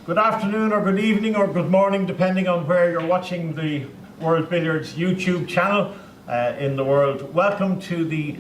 Good afternoon or good evening or good morning, depending on where you're watching the World Billiards YouTube channel in the world. Welcome to the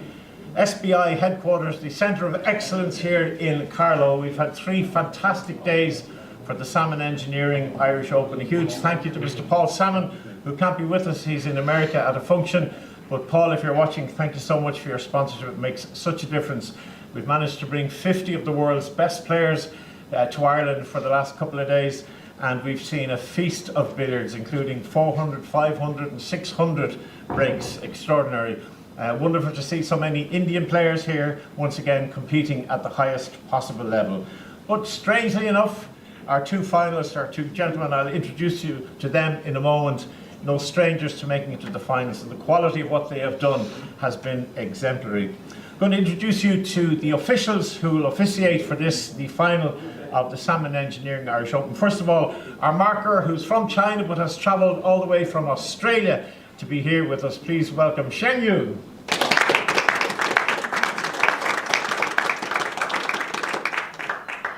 SBI headquarters, the Centre of Excellence here in Carlow. We've had 3 fantastic days for the SAMMIN Engineering Irish Open. A huge thank you to Mr. Paul Salmon, who can't be with us. He's in America at a function. But Paul, if you're watching, thank you so much for your sponsorship. It makes such a difference. We've managed to bring 50 of the world's best players to Ireland for the last couple of days, and we've seen a feast of billiards, including 400, 500 and 600 breaks. Extraordinary. Wonderful to see so many Indian players here once again competing at the highest possible level. But strangely enough, our 2 finalists, our 2 gentlemen, I'll introduce you to them in a moment. No strangers to making it to the finals, and the quality of what they have done has been exemplary. I'm going to introduce you to the officials who will officiate for this, the final of the SAMMIN Engineering Irish Open. First of all, our marker, who's from China but has travelled all the way from Australia to be here with us. Please welcome Shen Yu.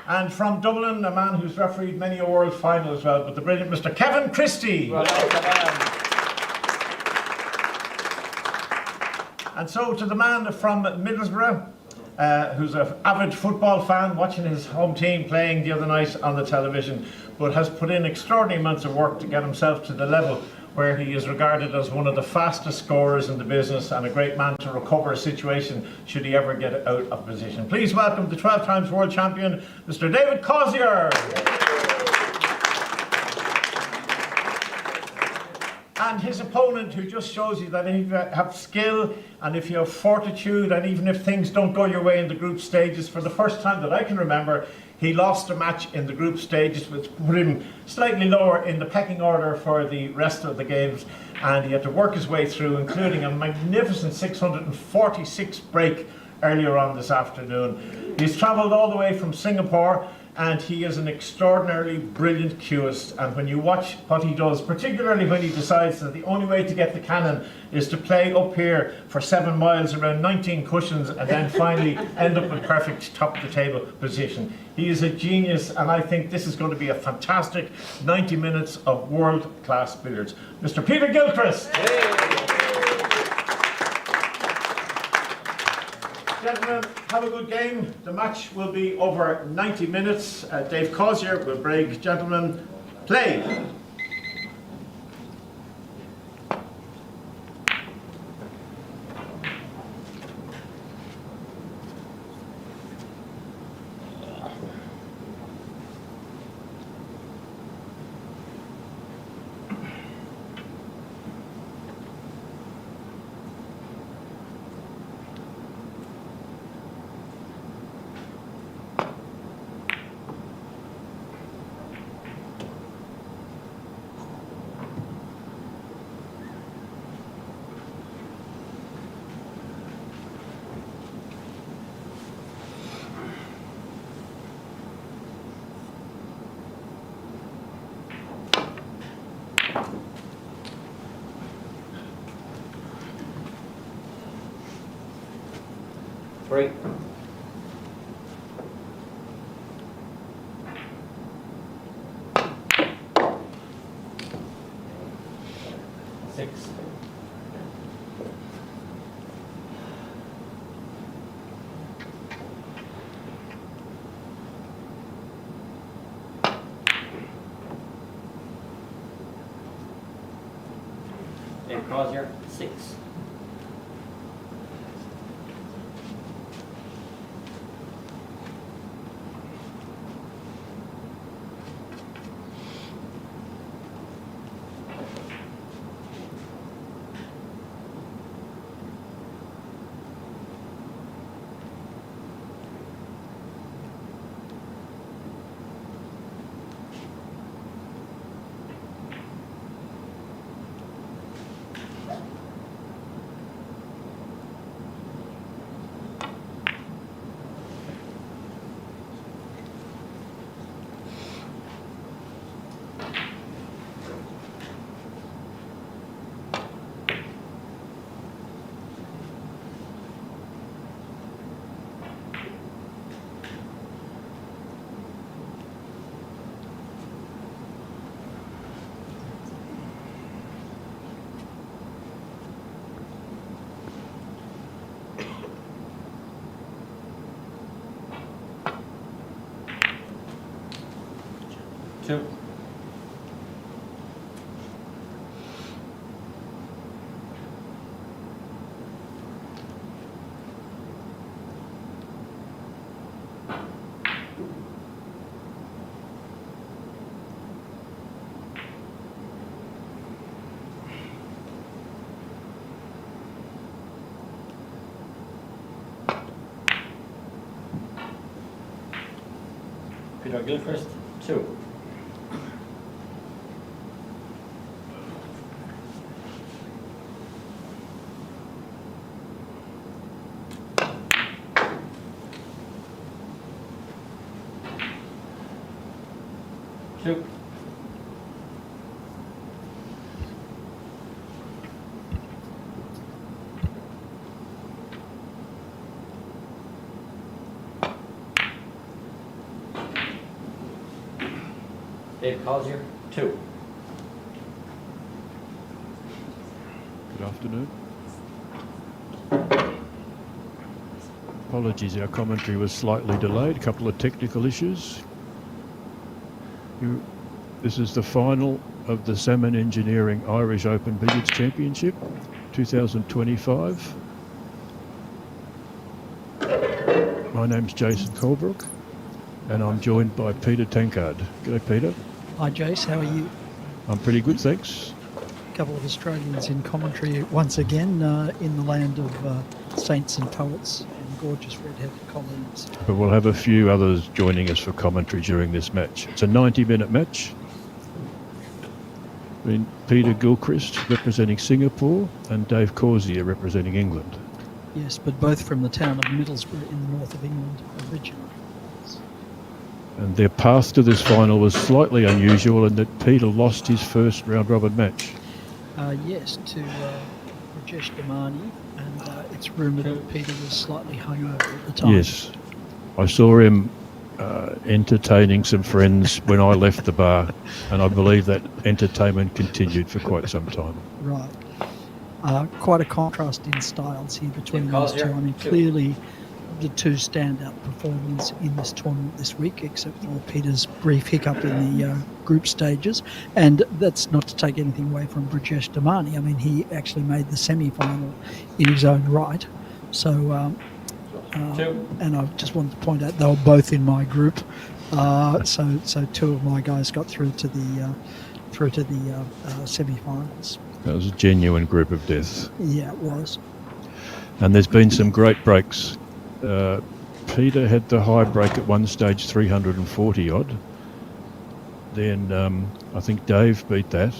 And from Dublin, a man who's refereed many a world final as well, but the brilliant Mr. Kevin Christie. Well, and so to the man from Middlesbrough, who's an avid football fan, watching his home team playing the other night on the television, but has put in extraordinary amounts of work to get himself to the level where he is regarded as one of the fastest scorers in the business and a great man to recover a situation should he ever get out of position. Please welcome the 12 times world champion, Mr. David Causier. And his opponent, who just shows you that if you have skill and if you have fortitude, and even if things don't go your way in the group stages, for the first time that I can remember, he lost a match in the group stages, which put him slightly lower in the pecking order for the rest of the games, and he had to work his way through, including a magnificent 646 break earlier on this afternoon. He's travelled all the way from Singapore, and he is an extraordinarily brilliant cueist, and when you watch what he does, particularly when he decides that the only way to get the cannon is to play up here for 7 miles around 19 cushions and then finally end up in perfect top of the table position. He is a genius, and I think this is going to be a fantastic 90 minutes of world-class billiards. Mr. Peter Gilchrist. hey. Gentlemen, have a good game. The match will be over 90 minutes. Dave Causier will break. Gentlemen, play. Break. 6. Dave Causier, 6. 2. Peter Gilchrist, 2. Two. Dave Causier, 2. Good afternoon. Apologies, our commentary was slightly delayed, a couple of technical issues. This is the final of the SAMMIN Engineering Irish Open Billiards Championship 2025. My name's Jason Colebrook and I'm joined by Peter Tankard. G'day Peter. Hi Jace, how are you? I'm pretty good, thanks. A couple of Australians in commentary once again in the land of saints and poets and gorgeous red-headed colleagues. But we'll have a few others joining us for commentary during this match. It's a 90-minute match. Peter Gilchrist representing Singapore and Dave Causier representing England. Yes, but both from the town of Middlesbrough in the north of England originally. And their path to this final was slightly unusual in that Peter lost his first round-robin match. Yes, to Rajesh Damani, and it's rumoured that Peter was slightly hungover at the time. Yes. I saw him entertaining some friends when I left the bar, and I believe that entertainment continued for quite some time. Right. Quite a contrast in styles here between those two. I mean, clearly the two standout performers in this tournament this week, except for Peter's brief hiccup in the group stages. And that's not to take anything away from Brajesh Damani. I mean, he actually made the semi-final in his own right. So, and I just wanted to point out they were both in my group. So two of my guys got through to the semi-finals. That was a genuine group of death. Yeah, it was. And there's been some great breaks. Peter had the high break at one stage, 340 odd. Then I think Dave beat that.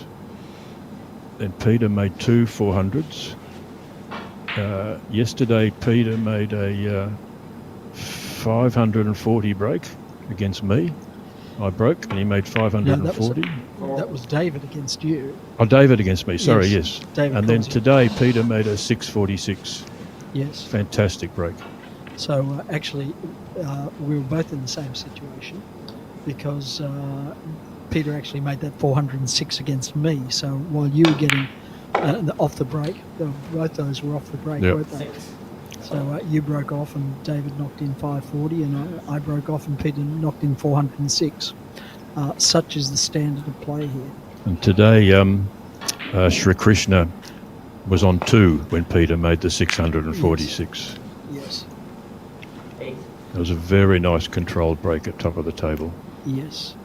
Then Peter made 2 400s. Yesterday Peter made a 540 break against me. I broke and he made 540. No, that was David against you. Oh, David against me, sorry, yes. David and then Causier. today Peter made a 646. Yes. Fantastic break. So actually, we were both in the same situation because Peter actually made that 406 against me. So while you were getting off the break, both those were off the break, Yep. weren't they? So you broke off and David knocked in 540, and I broke off and Peter knocked in 406. Such is the standard of play here. And today Shri Krishna was on 2 when Peter made the 646. Yes. 8. It was a very nice controlled break at top of the table. Yes.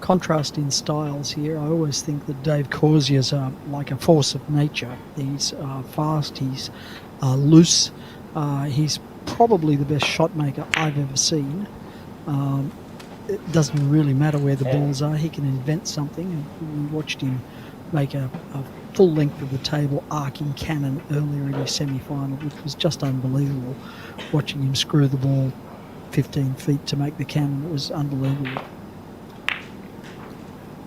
Contrast in styles here. I always think that Dave Causier's like a force of nature. He's fast, he's loose, he's probably the best shot maker I've ever seen. It doesn't really matter where the balls are, he can invent something. And we watched him make a full length of the table arcing cannon earlier in his semi-final, which was just unbelievable. Watching him screw the ball 15 feet to make the cannon, it was unbelievable.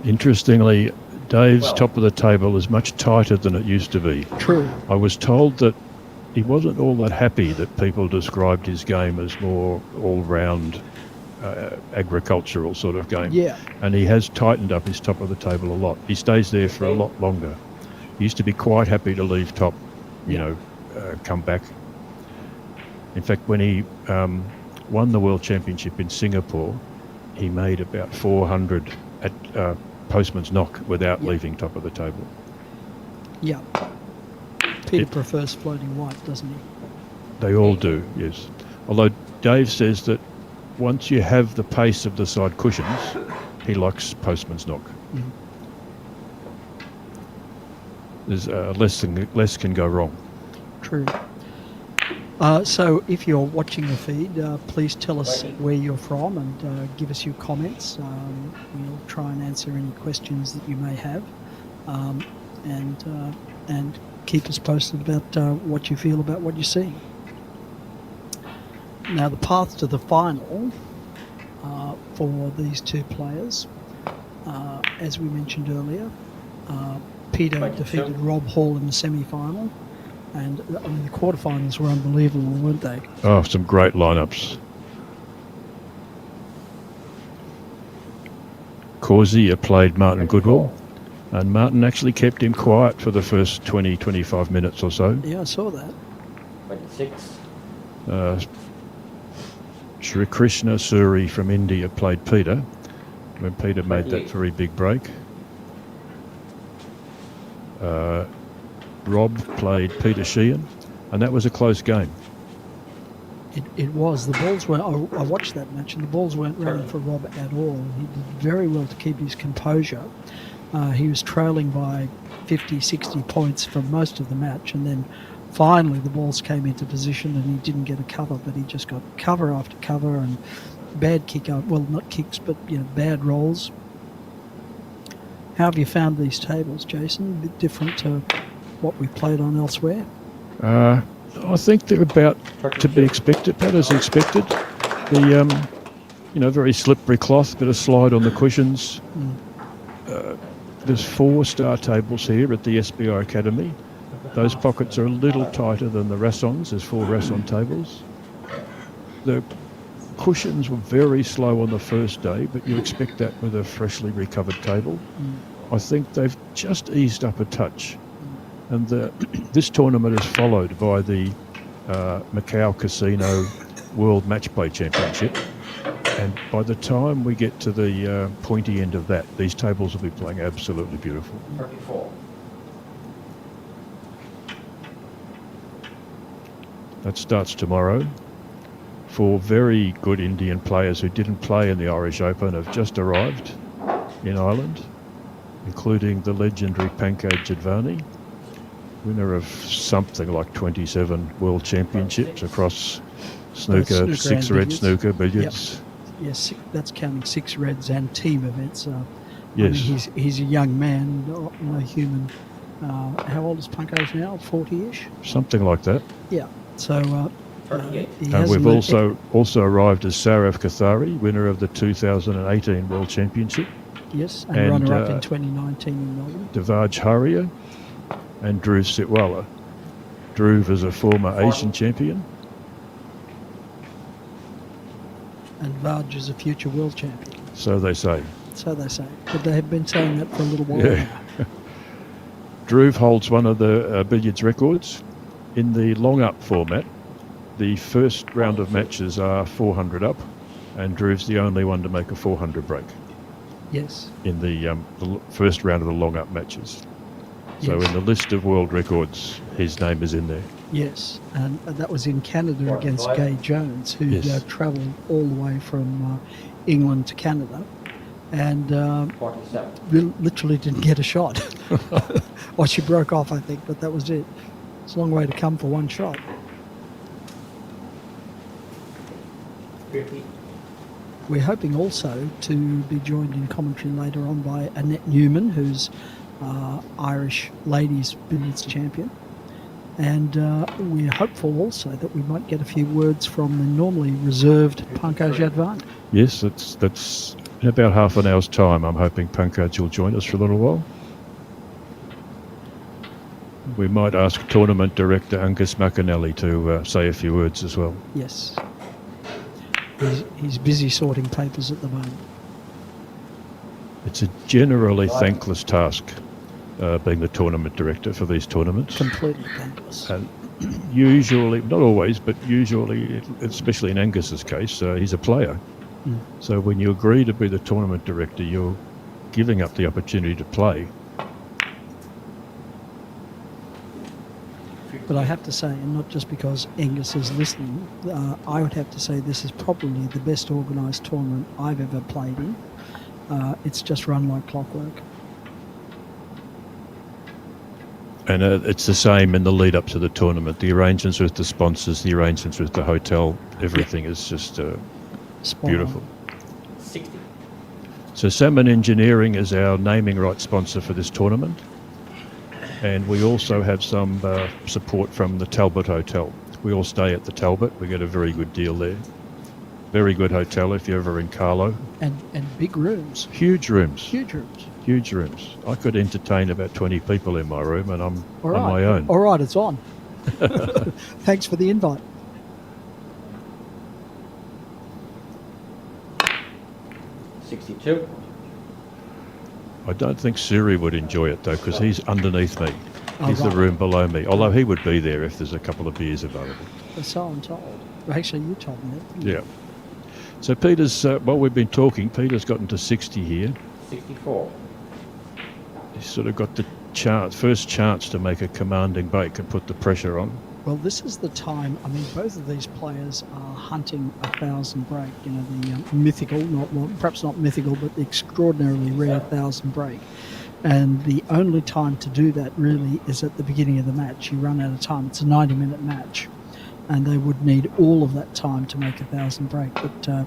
Interestingly, Dave's top of the table is much tighter than it used to be. True. I was told that he wasn't all that happy that people described his game as more all-round agricultural sort of game. Yeah. And he has tightened up his top of the table a lot. He stays there for a lot longer. He used to be quite happy to leave top, come back. In fact, when he won the World Championship in Singapore, he made about 400 at postman's knock without Yeah. leaving top of the table. Yeah. Peter Yep. prefers floating white, doesn't he? They all do, yes. Although Dave says that once you have the pace of the side cushions, he likes postman's knock. Mhm. There's less can go wrong. True. So if you're watching the feed, please tell us where you're from and give us your comments. We'll try and answer any questions that you may have, and keep us posted about what you feel about what you're seeing. Now, the path to the final for these two players, as we mentioned earlier, Peter 22. defeated Rob Hall in the semi-final. And I mean, the quarterfinals were unbelievable, weren't they? Oh, some great lineups. Causier played Martin Goodwill, and Martin actually kept him quiet for the first 20-25 minutes or so. Yeah, I saw that. 26. Shri Krishna Suri from India played Peter when Peter made that 28. very big break. Rob played Peter Sheehan, and that was a close game. It was. The balls were. I watched that match, and the balls weren't running for Rob at all. He did very well to keep his composure. He was trailing by 50, 60 points for most of the match, and then finally the balls came into position, and he didn't get a cover, but he just got cover after cover and bad kick up. Well, not kicks, but bad rolls. How have you found these tables, Jason? A bit different to what we played on elsewhere? I think they're about to be expected, about as expected. The very slippery cloth, bit of slide on the cushions. There's 4 star tables here at the SBI Academy. Those pockets are a little tighter than the Rassons. There's 4 Rasson tables. The cushions were very slow on the first day, but you expect that with a freshly recovered table. I think they've just eased up a touch. And this tournament is followed by the Macau Casino World Match Play Championship. And by the time we get to the pointy end of that, these tables will be playing absolutely beautiful. 34. That starts tomorrow. 4 very good Indian players who didn't play in the Irish Open have just arrived in Ireland, including the legendary Pankaj Jadvani, winner of something like 27 world championships across snooker, 6 and red billiards. snooker, billiards. Yes, that's counting 6 reds and team events. Yes. I mean, he's a young man, no human. How old is Pankaj now? 40-ish? Something like that. Yeah. So 38. he And hasn't we've let- also arrived as Saraf Kathari, winner of the 2018 World Championship, yes, and and, runner-up in 2019 in Melbourne. Devaj Haria, and Dhruv Sitwala. Dhruv is a former Asian champion. And Vaj is a future world champion. So they say. So they say. But they have been saying that for a little while Yeah. now. Dhruv holds one of the billiards records. In the long up format, the first round of matches are 400 up, and Dhruv's the only one to make a 400 break Yes. in the first round of the long up matches. So Yes. in the list of world records, his name is in there. Yes, and that was in Canada against 45. Gay Jones, who Yes. travelled all the way from England to Canada, and 47. literally didn't get a shot. Well, she broke off, I think, but that was it. It's a long way to come for one shot. 50. We're hoping also to be joined in commentary later on by Annette Newman, who's Irish ladies billiards champion. And we're hopeful also that we might get a few words from the normally reserved Pankaj Jadvani. Yes, that's in about half an hour's time. I'm hoping Pankaj will join us for a little while. We might ask tournament director Angus McAnally to say a few words as well. Yes. He's busy sorting papers at the moment. It's a generally thankless task, being the tournament director for these tournaments. Completely thankless. And usually, not always, but usually, especially in Angus's case, he's a player. So when you agree to be the tournament director, you're giving up the opportunity to play. But I have to say, and not just because Angus is listening, I would have to say this is probably the best organised tournament I've ever played in. It's just run like clockwork. And it's the same in the lead up to the tournament. The arrangements with the sponsors, the arrangements with the hotel, everything is just beautiful. 60. So SAMMIN Engineering is our naming rights sponsor for this tournament. And we also have some support from the Talbot Hotel. We all stay at the Talbot. We get a very good deal there. Very good hotel if you're ever in Carlow. And big rooms. Huge rooms. Huge rooms. Huge rooms. I could entertain about 20 people in my room, and I'm All right. on my own. All right, it's on. Thanks for the invite. $62. I don't think Siri would enjoy it, though, because he's underneath me. He's right. the room below me, although he would be there if there's a couple of beers available. So I'm told. Well, actually, you told me that. Yeah. So Peter's, while we've been talking, Peter's gotten to 60 here. 64. He's sort of got the first chance to make a commanding break and put the pressure on. Well, this is the time. I mean, both of these players are hunting 1,000 break. You know, the mythical, perhaps not mythical, but the extraordinarily rare 1,000 break. And the only time to do that really is at the beginning of the match. You run out of time. It's a 90-minute match, and they would need all of that time to make 1,000 break. But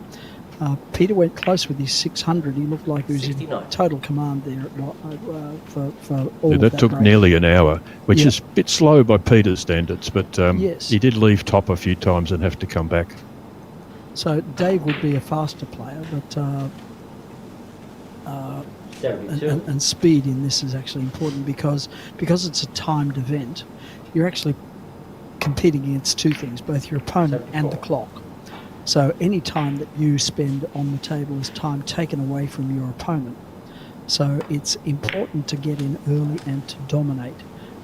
Peter went close with his 600. He looked like he was 69. in total command there for all Yeah, of that that took break. nearly an hour, which Yeah. is a bit slow by Peter's standards, but Yes. he did leave top a few times and have to come back. So Dave would be a faster player, but 72. and speed in this is actually important because it's a timed event. You're actually competing against two things, both your opponent and the 74. clock. So any time that you spend on the table is time taken away from your opponent. So it's important to get in early and to dominate,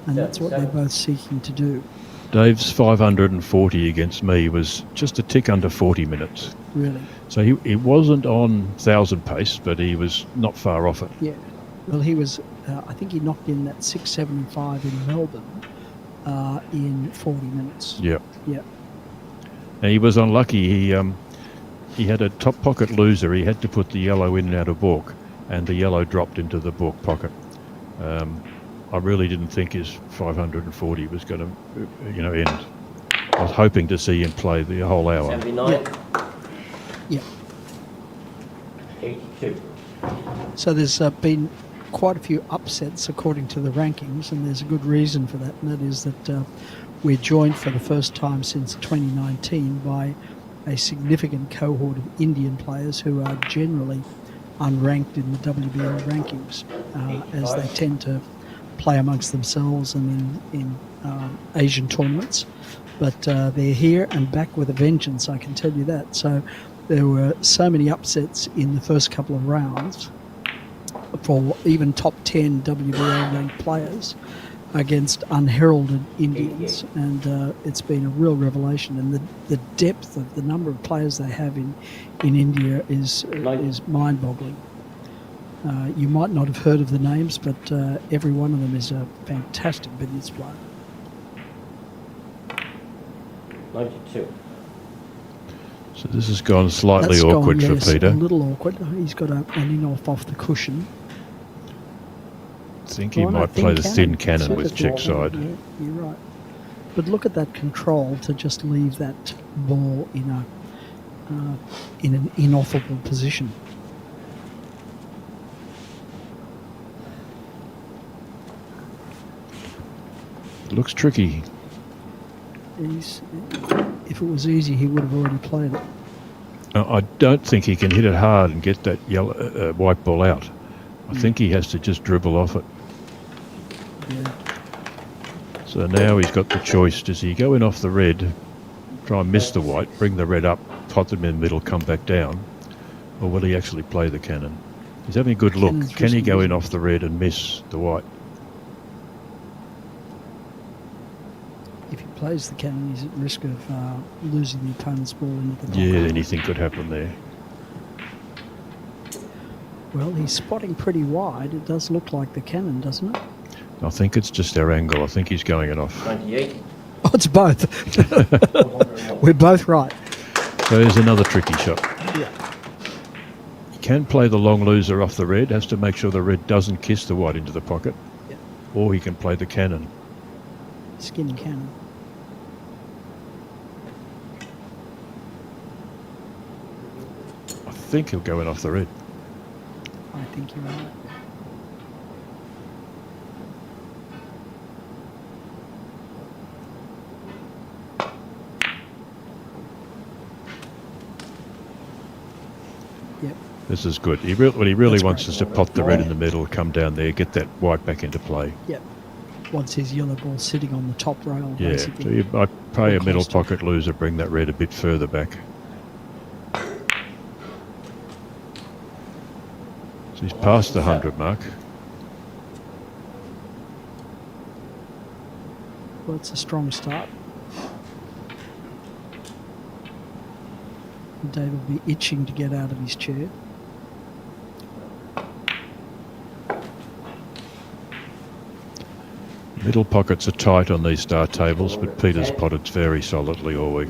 and that's what they're 77. both seeking to do. Dave's 540 against me was just a tick under 40 minutes. Really, So he wasn't on 1,000 pace, but he was not far off it. yeah. Well, he was. I think he knocked in that 675 in Melbourne in 40 minutes. Yeah. Yeah. And he was unlucky. He had a top pocket loser. He had to put the yellow in and out of baulk, and the yellow dropped into the baulk pocket. I really didn't think his 540 was going to, end. I was hoping to see him play the whole hour. 79. Yeah. 82. So there's been quite a few upsets according to the rankings, and there's a good reason for that, and that is that we're joined for the first time since 2019 by a significant cohort of Indian players who are generally unranked in the WBL rankings, as they tend to play amongst themselves and in Asian tournaments. But they're here and back with a vengeance, I can tell you that. So there were so many upsets in the first couple of rounds for even top 10 WBL ranked players against unheralded Indians, and it's been a real revelation. And the depth of the number of players they have in India is mind-boggling. You might not have heard of the names, but every one of them is a fantastic billiards player. 92. So this has gone slightly That's awkward gone, yes, for Peter. a little awkward. He's got an in off the cushion. I think he Oh, no, might play the thin That's cannon it, with it's check all- side. Yeah, you're right. But look at that control to just leave that ball in an inoffable position. It looks tricky. If it was easy, he would have already played it. I don't think he can hit it hard and get that yellow white ball out. I think he has to just dribble off it. Yeah. So now he's got the choice. Does he go in off the red, try and miss the white, bring the red up, pot them in the middle, come back down? Or will he actually play the cannon? He's having a good look. Cannon's Can he risky, go in isn't off the red and miss the white? If he plays the cannon, he's at risk of losing the opponent's ball into the pocket. Yeah, anything could happen there. Well, he's spotting pretty wide. It does look like the cannon, doesn't it? I think it's just our angle. I think he's going it off. 98. Oh, it's both. 101. We're both right. So there's another tricky shot. Yeah. He can play the long loser off the red, has to make sure the red doesn't kiss the white into the pocket. Yep. Or he can play the cannon. Skin cannon. I think he'll go in off the red. I think you're right. Yep. This is good. What he really That's wants great. is to pot the red in the middle, come down there, get that white back into play. Yep. Once his yellow ball sitting on the top rail, Yeah, basically. so I play a Or middle close to pocket loser, bring that red a bit further back. So he's past the 100 mark. Well, it's a strong start. Dave will be itching to get out of his chair. Middle pockets are tight on these star tables, but Peter's potted very solidly all week.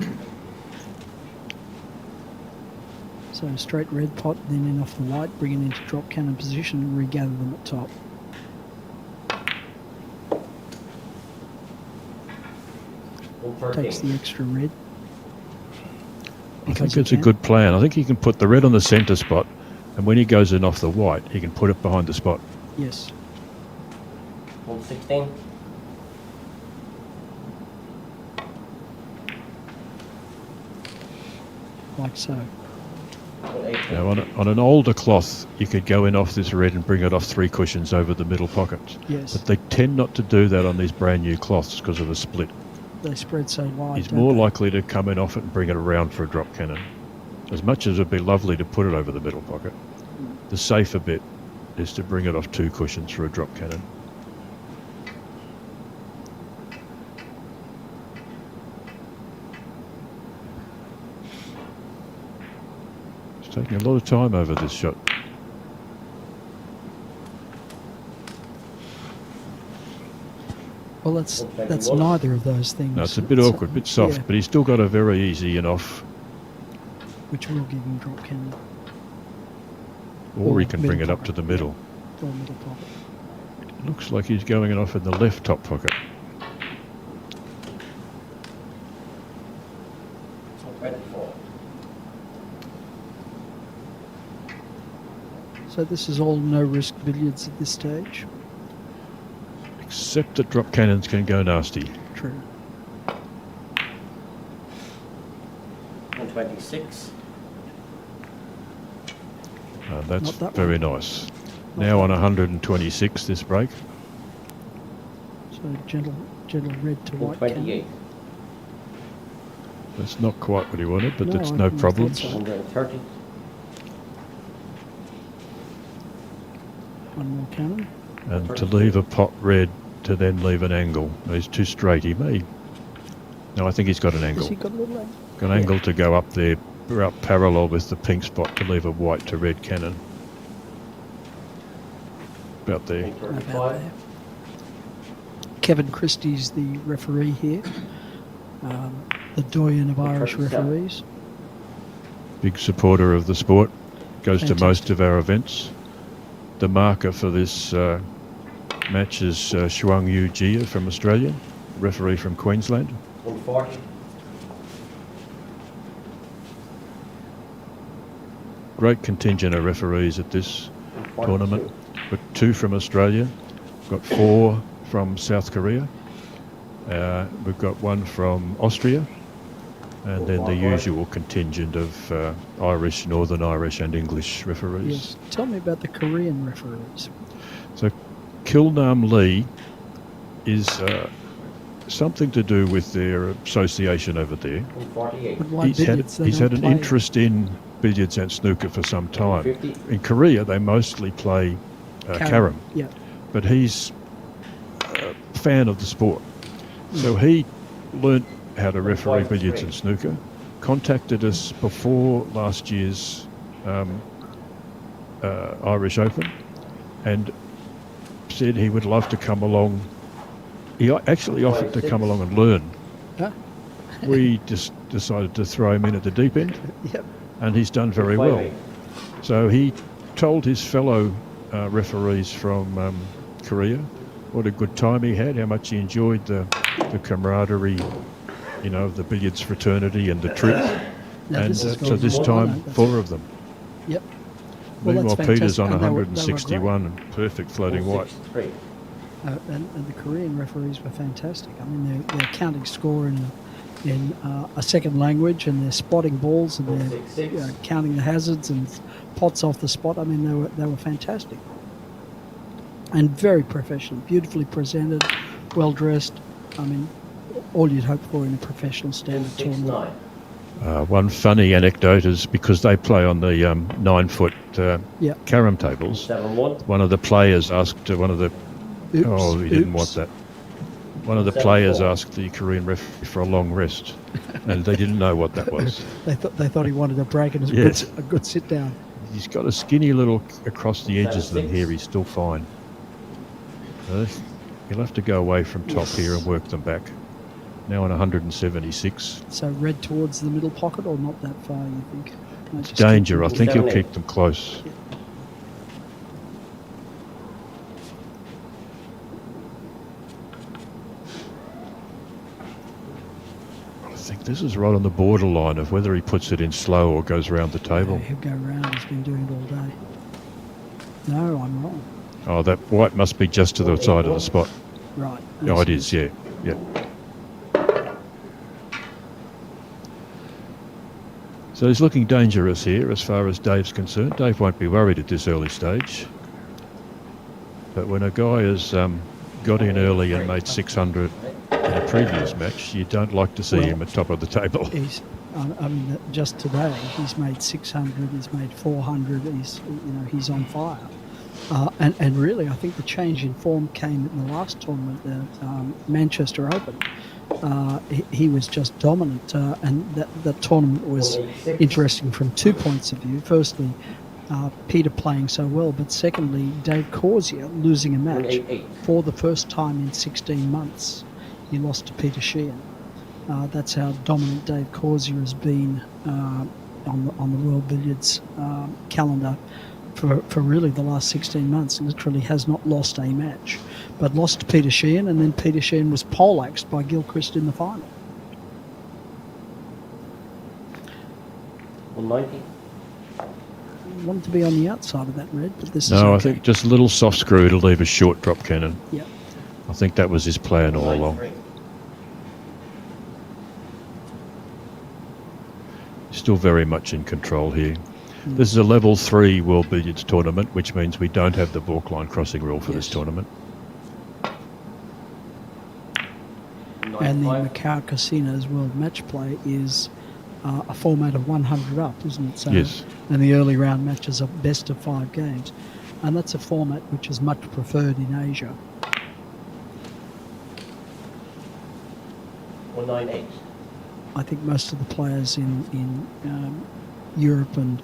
So straight red pot, then in off the white, bring it into drop cannon position and regather them at top. Takes the extra red. I Because think he it's a can. good plan. I think he can put the red on the centre spot, and when he goes in off the white, he can put it behind the spot. Yes. 116. Like so. 118. Now, on an older cloth, you could go in off this red and bring it off 3 cushions over the middle pockets. Yes. But they tend not to do that on these brand new cloths because of the split. They spread so wide. He's don't more they? likely to come in off it and bring it around for a drop cannon. As much as it'd be lovely to put it over the middle pocket, the safer bet is to bring it off 2 cushions for a drop cannon. He's taking a lot of time over this shot. Well, that's neither of those things. No, it's a bit awkward, a bit soft, yeah, but he's still got a very easy in off, which will give him drop cannon or Or he can bring middle it up to the pocket. middle. or middle pocket. Looks like he's going it off in the left top pocket. 124. So this is all no risk billiards at this stage. Except that drop cannons can go nasty. True. 126. That's Not that very nice. Not Now on that 126 this break. So gentle red to white cannon. 128. That's not quite what he wanted, but No, that's I no think problems. that's 130. One more cannon. And to leave a pot red to then leave an angle. He's too straight. He may. No, I think he's got an Has angle. he got a little angle? Got an angle to go up there, up parallel with the pink spot to leave a white to red cannon. About there. About 135. there. Kevin Christie's the referee here. The doyen of Irish 137. referees. Big supporter of the sport. Goes to most Fantastic. of our events. The marker for this match is Shuang Yu Jia from Australia, referee from Queensland. 140. Great contingent of referees at this tournament. Got 2 from Australia, got 4 from South Korea. We've got 1 from Austria, and then the usual contingent of Irish, Northern Irish and English referees. Yes. Tell me about the Korean referees. So Kilnam Lee is something to do with their association over there. 148. Would like He's billiards, they had don't an play. interest in billiards and snooker for some time. 150. In Korea, they mostly play carom, Yeah. but he's a fan of the sport. So he learnt how to referee billiards and snooker, contacted us before last year's Irish Open, and said he would love to come along. He actually offered to come along and learn. Huh? We just decided to throw him in at the deep end, Yep. and he's done very well. So he told his fellow referees from Korea what a good time he had, how much he enjoyed the camaraderie, you know, of the billiards fraternity and the trip. Now, And this is so going this well, time, I know. 4 of them. Yep. Well, Meanwhile, that's Peter's fantastic. on And they were 161 and perfect floating white. 463. And the Korean referees were fantastic. I mean, they're counting score in a second language, and they're spotting balls, and they're 466. counting the hazards and pots off the spot. I mean, they were fantastic and very professional, beautifully presented, well dressed. I mean, all you'd hope for in a professional standard tournament. 469. One funny anecdote is because they play on the 9-foot Yeah. carom tables. 71. One of the players asked one of the Oops, he didn't oops. want that. One of the 7-4. players asked the Korean referee for a long rest, and they didn't know what that was. They thought he wanted a break and Yes. a good sit down. He's got a skinny little across the edges of them 7-6. here. He's still fine. He'll have to go away from top here and work them back. Now on 176. So red towards the middle pocket, or not that far, you think? No, just Danger. I keep- think he'll 7-8. keep them close. I think this is right on the borderline of whether he puts it in slow or goes around the Yeah, table. he'll go round. He's been doing it all day. No, I'm wrong. Oh, that white must be just to the side of the spot. Right. Oh, yes, it is, yeah. Yeah. So he's looking dangerous here as far as Dave's concerned. Dave won't be worried at this early stage. But when a guy has got in early and made 600 in a previous match, you don't like to see him at top of the table. He's, I mean, just today he's made 600. He's made 400. He's on fire. And really, I think the change in form came in the last tournament, the Manchester Open. He was just dominant, and that tournament was interesting from 2 points of view. Firstly, Peter playing so well, but secondly, Dave Causier losing a match 188. for the first time in 16 months. He lost to Peter Sheehan. That's how dominant Dave Causier has been on the World Billiards calendar for really the last 16 months. Literally has not lost a match, but lost to Peter Sheehan, and then Peter Sheehan was poleaxed by Gilchrist in the final. 190. Wanted to be on the outside of that red, but this is No, I okay. think just a little soft screw to leave a short drop cannon. Yeah. I think that was his plan all along. 93. Still very much in control here. This is a level 3 World Billiards tournament, which means we don't have the balk line crossing rule for this Yes. tournament. And the 95. Macau Casinos World Match Play is a format of 100 up, isn't it? So, Yes. And the early round matches are best of 5 games. And that's a format which is much preferred in Asia. 198. I think most of the players in Europe and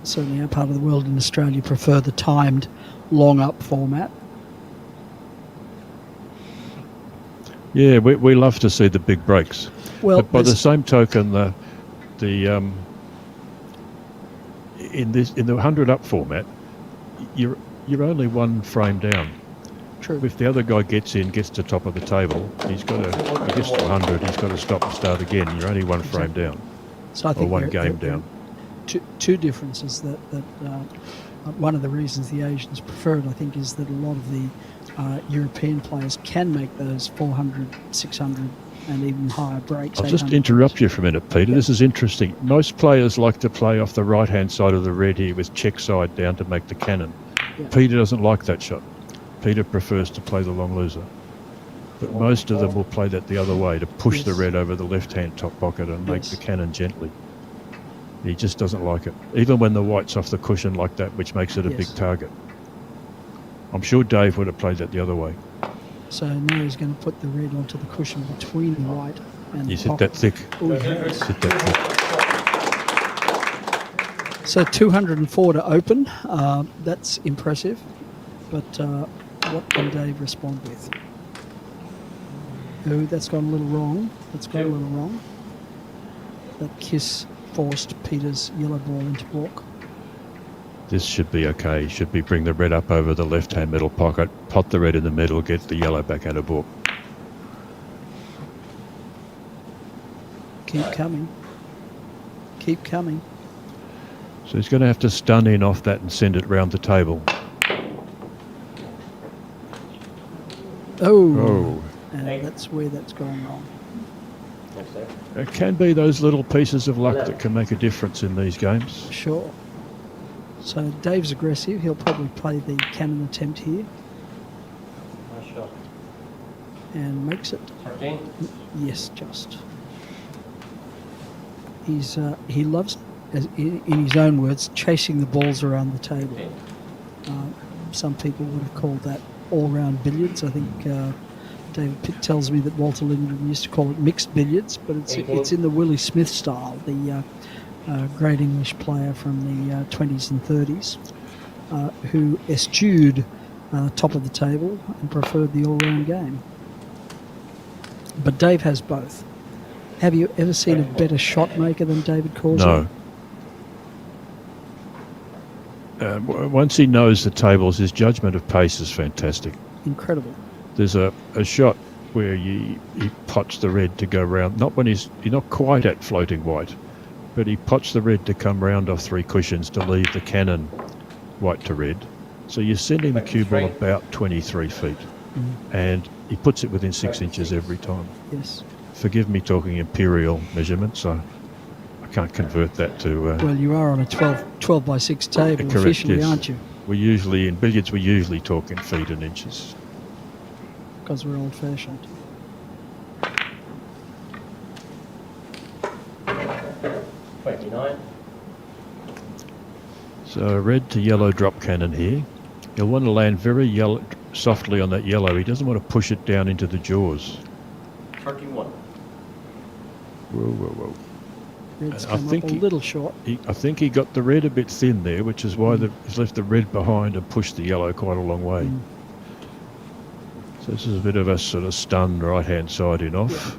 certainly our part of the world in Australia prefer the timed long up format. Yeah, we love to see the big breaks. Well, But by the there's- same token, in the 100 up format, you're only one frame down. true. If the other guy gets to top of the table, he gets to 100, he's got to stop and start again. You're only one frame down, So I or think one there- game there- down. Two differences that one of the reasons the Asians prefer it, I think, is that a lot of the European players can make those 400, 600 and even higher breaks. I'll just 800. interrupt you for a minute, Peter. This is interesting. Most players like to play off the right-hand side of the red here with check side down to make the cannon. Yeah. Peter doesn't like that shot. Peter prefers to play the long loser. But most of them will play that the other way, to push the Yes. red over the left-hand top pocket and make Yes. the cannon gently. He just doesn't like it. Even when the white's off the cushion like that, which makes it a Yes. big target. I'm sure Dave would have played that the other way. So now he's going to put the red onto the cushion between the white and He's the hit that pocket. thick. Oh, he has. Hit that thick. So 204 to open. That's impressive. But what can Dave respond with? Oh, that's gone a little wrong. That kiss forced Peter's yellow ball into balk. This should be okay. Should be bring the red up over the left-hand middle pocket, pot the red in the middle, get the yellow back out of balk. Keep coming. Keep coming. So he's going to have to stun in off that and send it round the table. Oh. And that's where that's gone wrong. Next there. It can be those little pieces of luck that can make a difference in these games. Sure. So Dave's aggressive. He'll probably play the cannon attempt here Nice shot. and makes it. 13. Yes, just. He loves, in his own words, chasing the balls around the table. 15. Some people would have called that all-round billiards. I think David Pitt tells me that Walter Linden used to call it mixed billiards, but it's in the Willie Smith style, the great English player from the 20s and 30s, who eschewed top of the table and preferred the all-round game. But Dave has both. Have you ever seen a better shot maker than David Causier? No. Once he knows the tables, his judgment of pace is fantastic. Incredible. There's a shot where he pots the red to go round, not when he's not quite at floating white, but he pots the red to come round off 3 cushions to leave the cannon white to red. So you're sending the cue ball about 23 feet, and he puts it within 6 inches every time. Yes. Forgive me talking imperial measurements. I can't convert that to... Well, you are on a 12 by 6 table correct, officially, yes. aren't you? In billiards, we usually talk in feet and inches. Because we're old-fashioned. 29. So red to yellow drop cannon here. He'll want to land very softly on that yellow. He doesn't want to push it down into the jaws. 31. Whoa. Red's I come think up a little short. I think he got the red a bit thin there, which is why he's left the red behind and pushed the yellow quite a long way. So this is a bit of a sort of stunned right-hand side in off.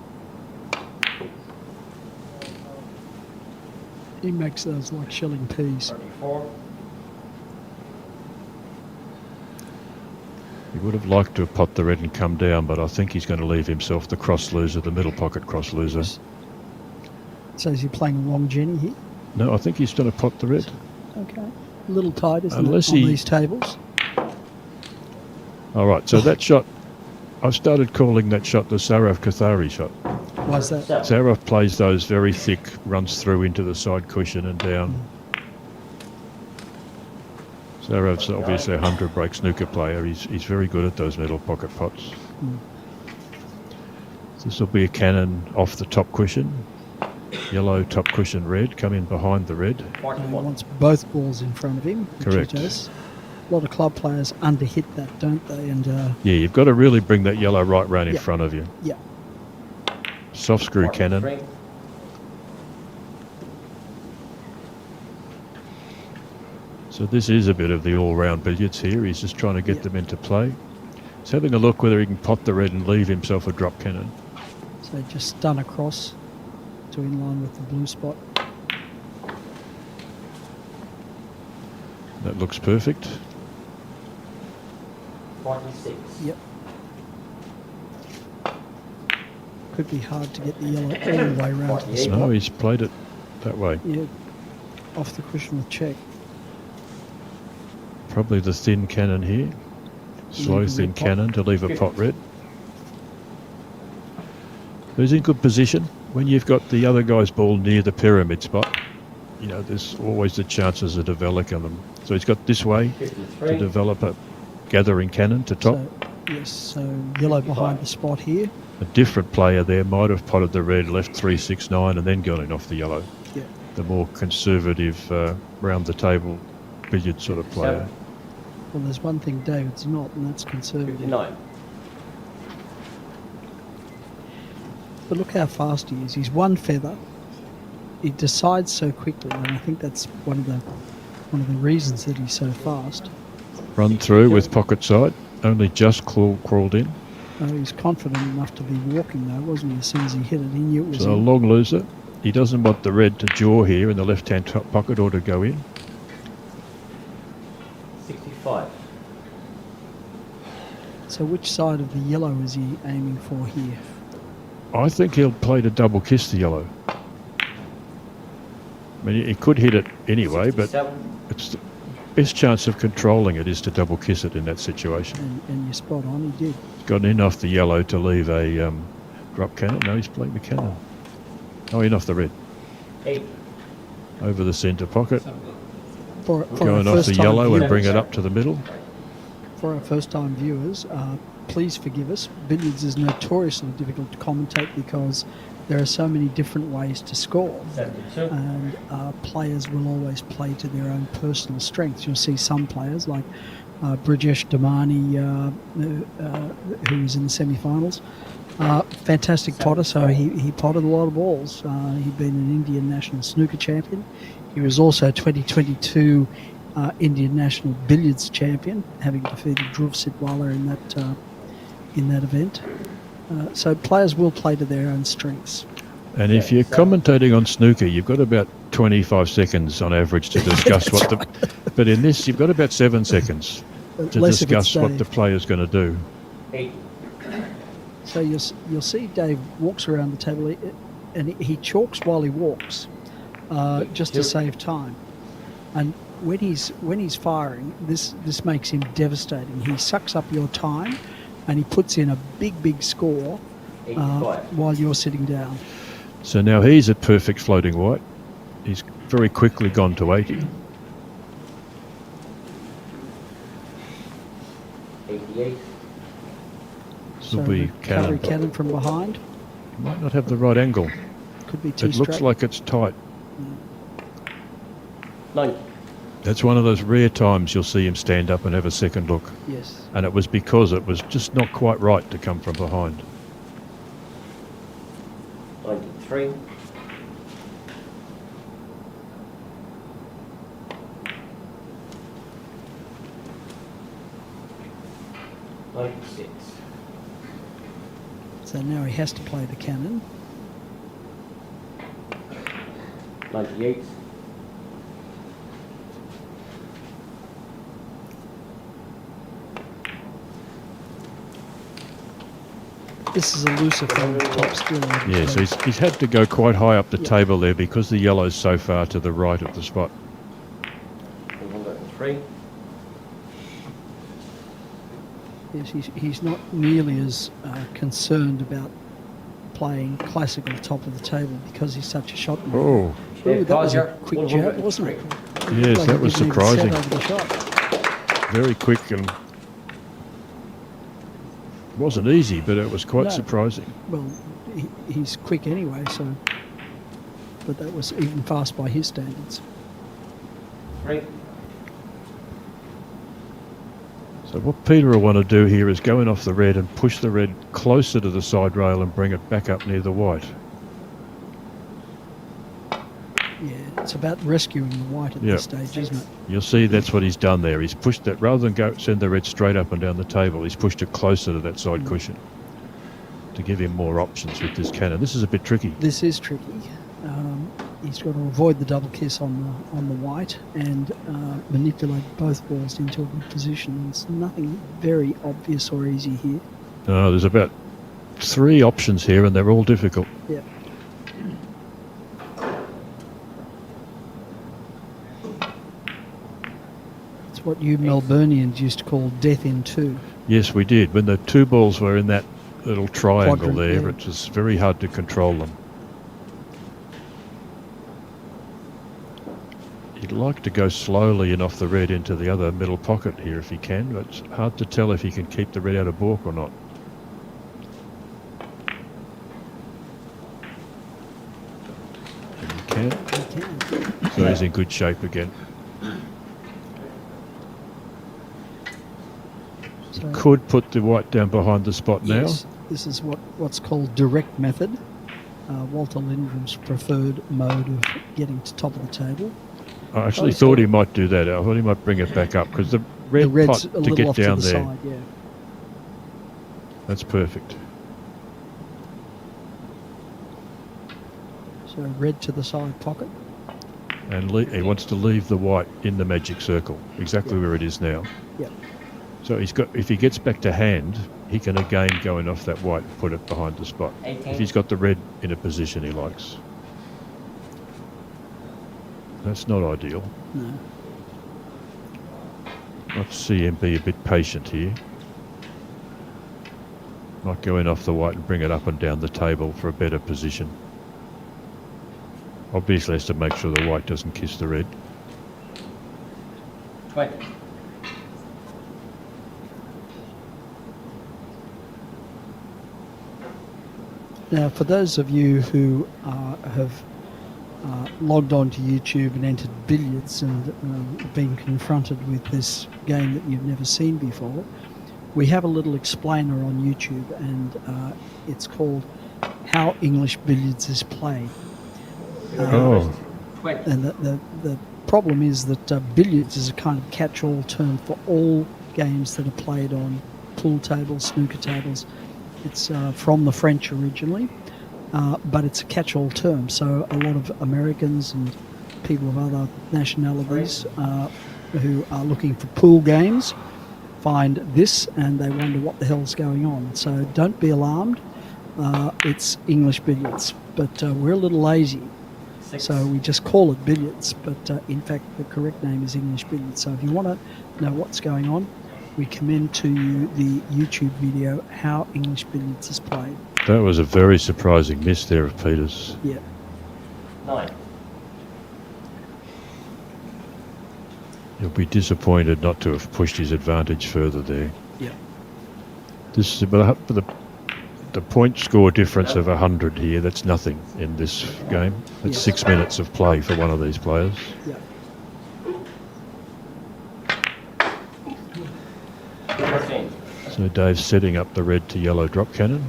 He makes those like shelling peas. 34. He would have liked to have popped the red and come down, but I think he's going to leave himself the cross loser, the middle pocket cross loser. So is he playing a long Jenny here? No, I think he's going to pot the red. Okay. A little tight, isn't Unless it, on he- these tables? All right, so that shot, I've started calling that shot the Saraf Kathari shot. Why's that? 7. Saraf plays those very thick, runs through into the side cushion and down. Saraf's obviously a 100 break snooker player. He's very good at those middle pocket pots. This will be a cannon off the top cushion. Yellow top cushion red, come in behind the red. He 41. wants both balls in front of him, which Correct. he does. A lot of club players underhit that, don't they? And Yeah, you've got to really bring that yellow right round in Yeah. front of you. yeah, Soft screw cannon. 43. So this is a bit of the all-round billiards here. He's just trying to get Yeah. them into play. He's having a look whether he can pot the red and leave himself a drop cannon. so just stun across to in line with the blue spot. That looks perfect. 46. Yep. Could be hard to get the yellow all the way around to the 48. spot. No, he's played it that way. Yeah, off the cushion with check. Probably the thin cannon here. Slow Leave a thin red pot. cannon to leave a pot red. He's in good position. When you've got the other guy's ball near the pyramid spot, you know, there's always the chances of developing them. So he's got this way to 53. develop a gathering cannon to top. So, yes, so yellow behind the spot here. A different player there might have potted the red, left 3-6-9 and then gone in off the yellow. Yeah. The more conservative, round the table billiard sort of player. 7. Well, there's one thing David's not, and that's conservative. 59. But look how fast he is. He's one feather he decides so quickly, and I think that's one of the reasons that he's so fast. Run through with pocket side. Only just crawled in. He's confident enough to be walking though, wasn't he? As soon as he hit it, he knew it was So a in. long loser. He doesn't want the red to jaw here in the left-hand top pocket or to go in. 65. So which side of the yellow is he aiming for here? I think he'll play to double kiss the yellow. I mean, he could hit it anyway, but 67. it's the best chance of controlling it is to double kiss it in that situation. And you're spot on, he did. He's gotten in off the yellow to leave a drop cannon. No, he's playing the cannon. Oh, in off the red. 8. Over the centre pocket. For Going our off the first-time yellow and bring viewers- it up to the middle. For our first-time viewers, please forgive us. Billiards is notoriously difficult to commentate because there are so many different ways to score. 72. And players will always play to their own personal strengths. You'll see some players like Brijesh Damani, who was in the semi-finals. Fantastic potter, so he potted a lot of balls. He'd been an Indian national snooker champion. He was also 2022 Indian national billiards champion, having defeated Dhruv Sitwala in that event. So players will play to their own strengths. And if you're commentating on snooker, you've got about 25 seconds on average to discuss what the... But in this, you've got about 7 seconds to Less if it's discuss what Dave. the player's going to do. 8. So you'll see Dave walks around the table, and he chalks while he walks, just to save time. And when he's firing, this makes him devastating. He sucks up your time, and he puts in a big score 85. while you're sitting down. So now he's at perfect floating white. He's very quickly gone to 80. 88. This will So be recovery cannon. cannon from behind. Might not have the right angle. Could be too It looks straight. like it's tight. 90. That's one of those rare times you'll see him stand up and have a second look. Yes. And it was because it was just not quite right to come from behind. 93. 96. So now he has to play the cannon. 98. This is a looser from the top still. Yeah, so he's had to go quite high up the Yep. table there because the yellow's so far to the right of the spot. 103. Yes, he's not nearly as concerned about playing classical top of the table because he's such a shot. Oh, Ooh, that was a Causier, quick jab, 103. wasn't it? yes, Like that he was didn't even set surprising. over the shot. Very quick and wasn't easy, but it was quite No. surprising. Well, he's quick anyway, so. But that was even fast by his standards. 3. So what Peter will want to do here is go in off the red and push the red closer to the side rail and bring it back up near the white. Yeah, it's about rescuing the white at Yep. this stage, isn't it? You'll see that's what he's done there. He's pushed that, rather than go send the red straight up and down the table, he's pushed it closer to that side cushion to give him more options with this cannon. This is a bit tricky. This is tricky. He's got to avoid the double kiss on the white and manipulate both balls into a good position. There's nothing very obvious or easy here. No, there's about 3 options here and they're all difficult. Yeah. It's what you Melburnians used to call death in two. Yes, we did. When the 2 balls were in that little triangle Quadrant, there, yeah. it was very hard to control them. He'd like to go slowly and off the red into the other middle pocket here if he can, but it's hard to tell if he can keep the red out of baulk or not. And he can, You can. so he's in good shape again. So, Could put the white down behind the spot now. yes, this is what's called direct method. Walter Lindrum's preferred mode of getting to top of the table. I actually thought he might do that. I thought he might bring it back up because the red The red's pot a to little get off down to the there. side, yeah. That's perfect. So red to the side pocket. And he wants to leave the white in the magic circle, exactly where it is now. Yep. So if he gets back to hand, he can again go in off that white and put it behind the spot. 18. If he's got the red in a position he likes. That's not ideal. No. Let's see him be a bit patient here. Might go in off the white and bring it up and down the table for a better position. Obviously has to make sure the white doesn't kiss the red. 20. Now, for those of you who have logged on to YouTube and entered billiards and been confronted with this game that you've never seen before, we have a little explainer on YouTube, and it's called How English Billiards is Played. Oh, 20. And the problem is that billiards is a kind of catch-all term for all games that are played on pool tables, snooker tables. It's from the French originally, but it's a catch-all term. So a lot of Americans and people of other nationalities who are looking for pool games find this and they wonder what the hell's going on. So don't be alarmed. It's English billiards, but we're a little lazy. 6. So we just call it billiards, but in fact the correct name is English billiards. So if you want to know what's going on, we commend to you the YouTube video, How English Billiards is Played. that was a very surprising miss there of Peter's. Yeah. 9. He'll be disappointed not to have pushed his advantage further there. Yeah. This is the point score difference of 100 here. That's nothing in this game. That's Yeah. 6 minutes of play for one of these players. Yeah. 15. So Dave's setting up the red to yellow drop cannon.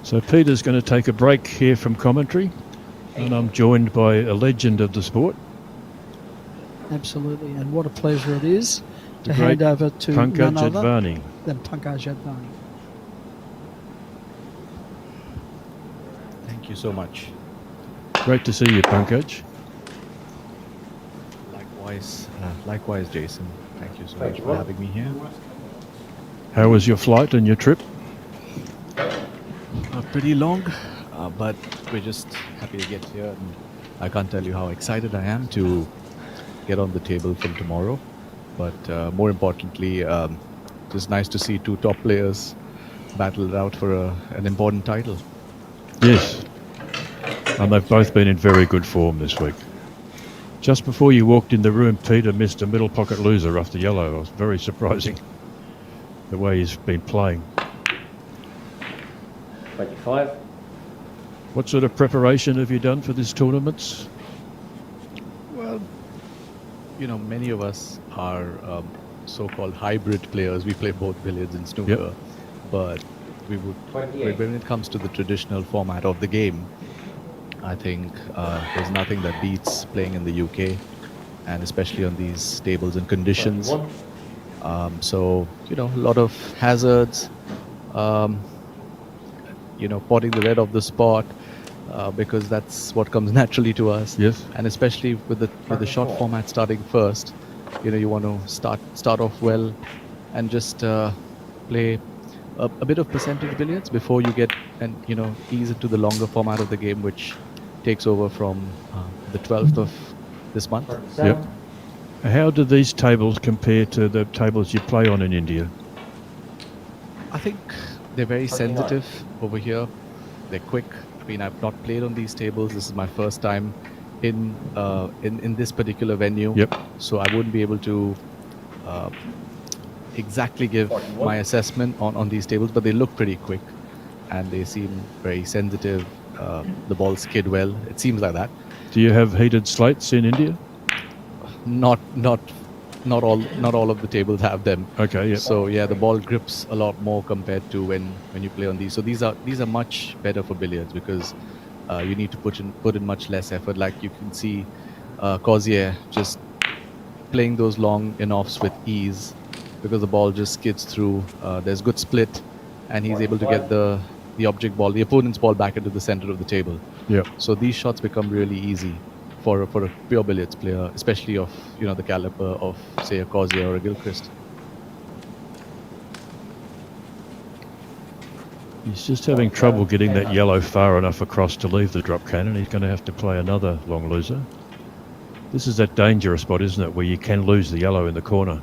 So Peter's going to take a break here from commentary, and I'm joined by a legend of the sport, Absolutely. And what a pleasure it is the to great hand over to Pankaj none other Advani. than Pankaj Advani. Thank you so much. Great to see you, Pankaj. Likewise, Jason. Thank you so much for having me here. How was your flight and your trip? Pretty long, but we're just happy to get here. And I can't tell you how excited I am to get on the table from tomorrow. But more importantly, just nice to see two top players battle it out for an important title. Yes. And they've both been in very good form this week. Just before you walked in the room, Peter missed a middle pocket loser off the yellow. It was very surprising, the way he's been playing. 25. What sort of preparation have you done for this tournament? Well, many of us are so-called hybrid players. We play both billiards and snooker. Yep. But when it comes to the traditional format of the game, I think there's nothing that beats playing in the UK, and especially on these tables and conditions. 21. So, a lot of hazards, potting the red off the spot, because that's what comes naturally to us. Yes. And especially with the short format starting first, you want to start off well and just play a bit of percentage billiards before you get and ease into the longer format of the game, which takes over from the 12th of this month. 37. Yep. How do these tables compare to the tables you play on in India? I think they're very 39. sensitive over here. They're quick. I mean, I've not played on these tables. This is my first time in this particular venue. Yep. So I wouldn't be able to exactly give 41. my assessment on these tables, but they look pretty quick. and they seem very sensitive. The balls skid well. It seems like that. Do you have heated slates in India? Not all of the tables have them. Okay, yeah. So yeah, the ball grips a lot more compared to when you play on these. So these are much better for billiards because you need to put in much less effort. Like you can see Causier just playing those long in-offs with ease because the ball just skids through. There's good split, and he's able to get the opponent's ball back into the center of the table. Yeah. So these shots become really easy for a pure billiards player, especially of the caliber of say a Causier or a Gilchrist. He's just having trouble getting that yellow far enough across to leave the drop cannon. He's going to have to play another long loser. This is that dangerous spot, isn't it, where you can lose the yellow in the corner.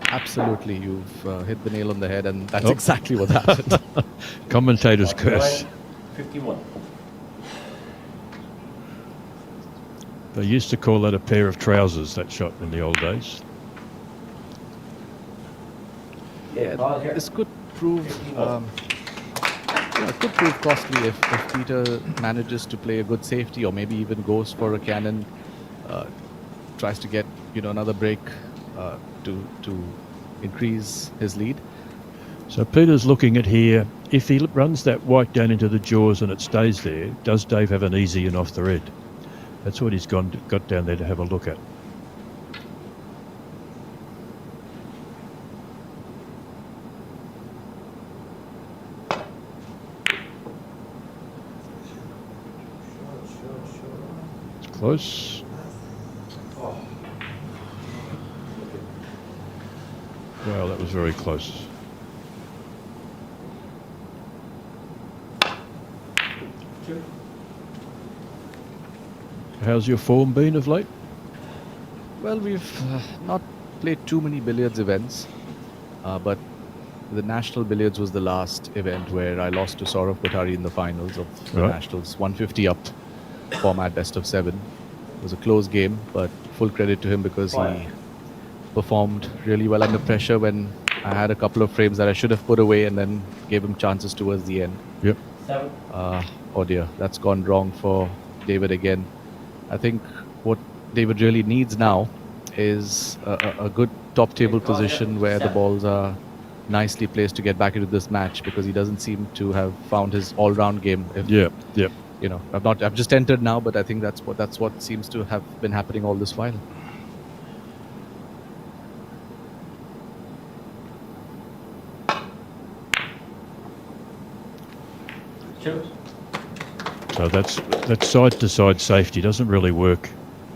Absolutely, you've hit the nail on the head, and that's exactly what happened. Commentator's curse. 51. They used to call that a pair of trousers, that shot, in the old days. Yeah, this could prove costly if Peter manages to play a good safety, or maybe even goes for a cannon, tries to get another break to increase his lead. So Peter's looking at here. If he runs that white down into the jaws and it stays there, does Dave have an easy and off the red? That's what he's got down there to have a look at. It's close. Wow, that was very close. How's your form been of late? Well, we've not played too many billiards events, but the National Billiards was the last event where I lost to Saurav Kothari in the finals of the Nationals, 150 up format, best of 7. It was a close game, but full credit to him because he performed really well under pressure when I had a couple of frames that I should have put away and then gave him chances towards the end. Yep. 7. Oh dear, that's gone wrong for David again. I think what David really needs now is a good top table position where the balls are nicely placed to get back into this match, because he doesn't seem to have found his all-round game. I've just entered now, but I think that's what seems to have been happening all this while. Choose. So that side-to-side safety doesn't really work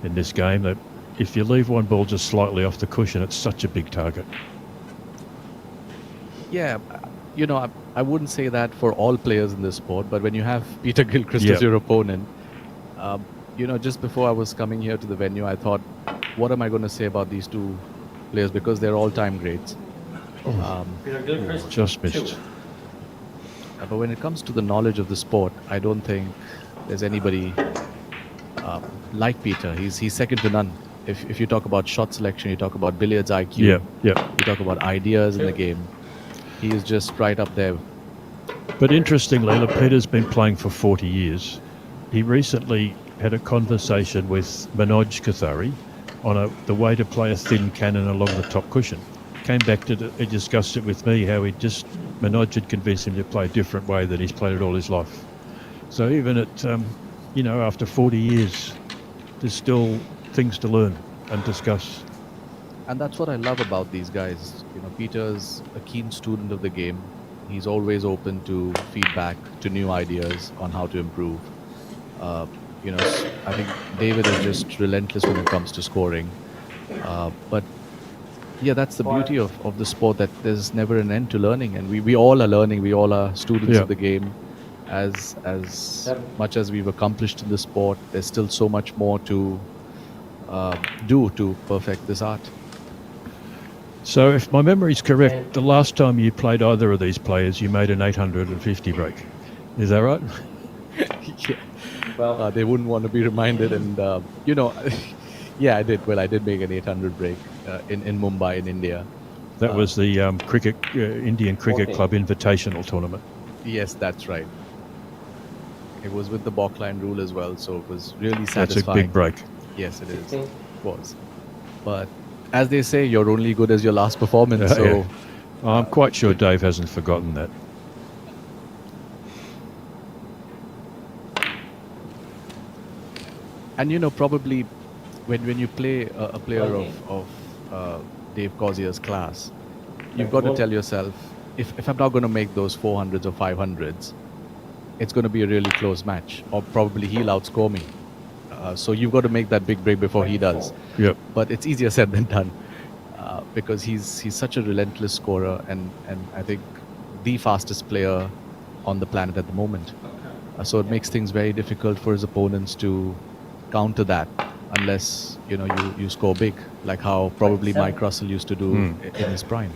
in this game. That if you leave one ball just slightly off the cushion, it's such a big target. Yeah, I wouldn't say that for all players in this sport, but when you have Peter Gilchrist as your opponent, just before I was coming here to the venue, I thought, what am I going to say about these two players, because they're all-time greats. Peter Gilchrist. Just missed. But when it comes to the knowledge of the sport, I don't think there's anybody like Peter. He's second to none. If you talk about shot selection, you talk about billiards IQ, you talk about ideas in the game, he is just right up there. But interestingly, Peter's been playing for 40 years. He recently had a conversation with Manoj Kothari on the way to play a thin cannon along the top cushion. Came back to he discussed it with me, how Manoj had convinced him to play a different way than he's played it all his life. So even at, after 40 years, there's still things to learn and discuss. And that's what I love about these guys. Peter's a keen student of the game. He's always open to feedback, to new ideas on how to improve. I think David is just relentless when it comes to scoring. But yeah, that's the beauty of the sport, that there's never an end to learning, and we all are learning. We all are students of the game. As much as we've accomplished in the sport, there's still so much more to do to perfect this art. So if my memory's correct, the last time you played either of these players, you made an 850 break. Is that right? Yeah. Well, they wouldn't want to be reminded, and yeah, I did. Well, I did make an 800 break in Mumbai, in India. That was the Indian Cricket Club Invitational Tournament. Yes, that's right. It was with the balkline rule as well, so it was really That's a satisfying. big break. Yes, it is. 16. It was. But as they say, you're only good as your last performance. So Yeah. I'm quite sure Dave hasn't forgotten that. and probably when you play a player of Dave Causier's class, you've got to tell yourself, if I'm not going to make those 400s or 500s, it's going to be a really close match, or probably he'll outscore me. So you've got to make that big break before he does. Yep. But it's easier said than done, because he's such a relentless scorer, and I think the fastest player on the planet at the moment. So it makes things very difficult for his opponents to counter that, unless you score big, like how probably Mike Russell used to do in his prime.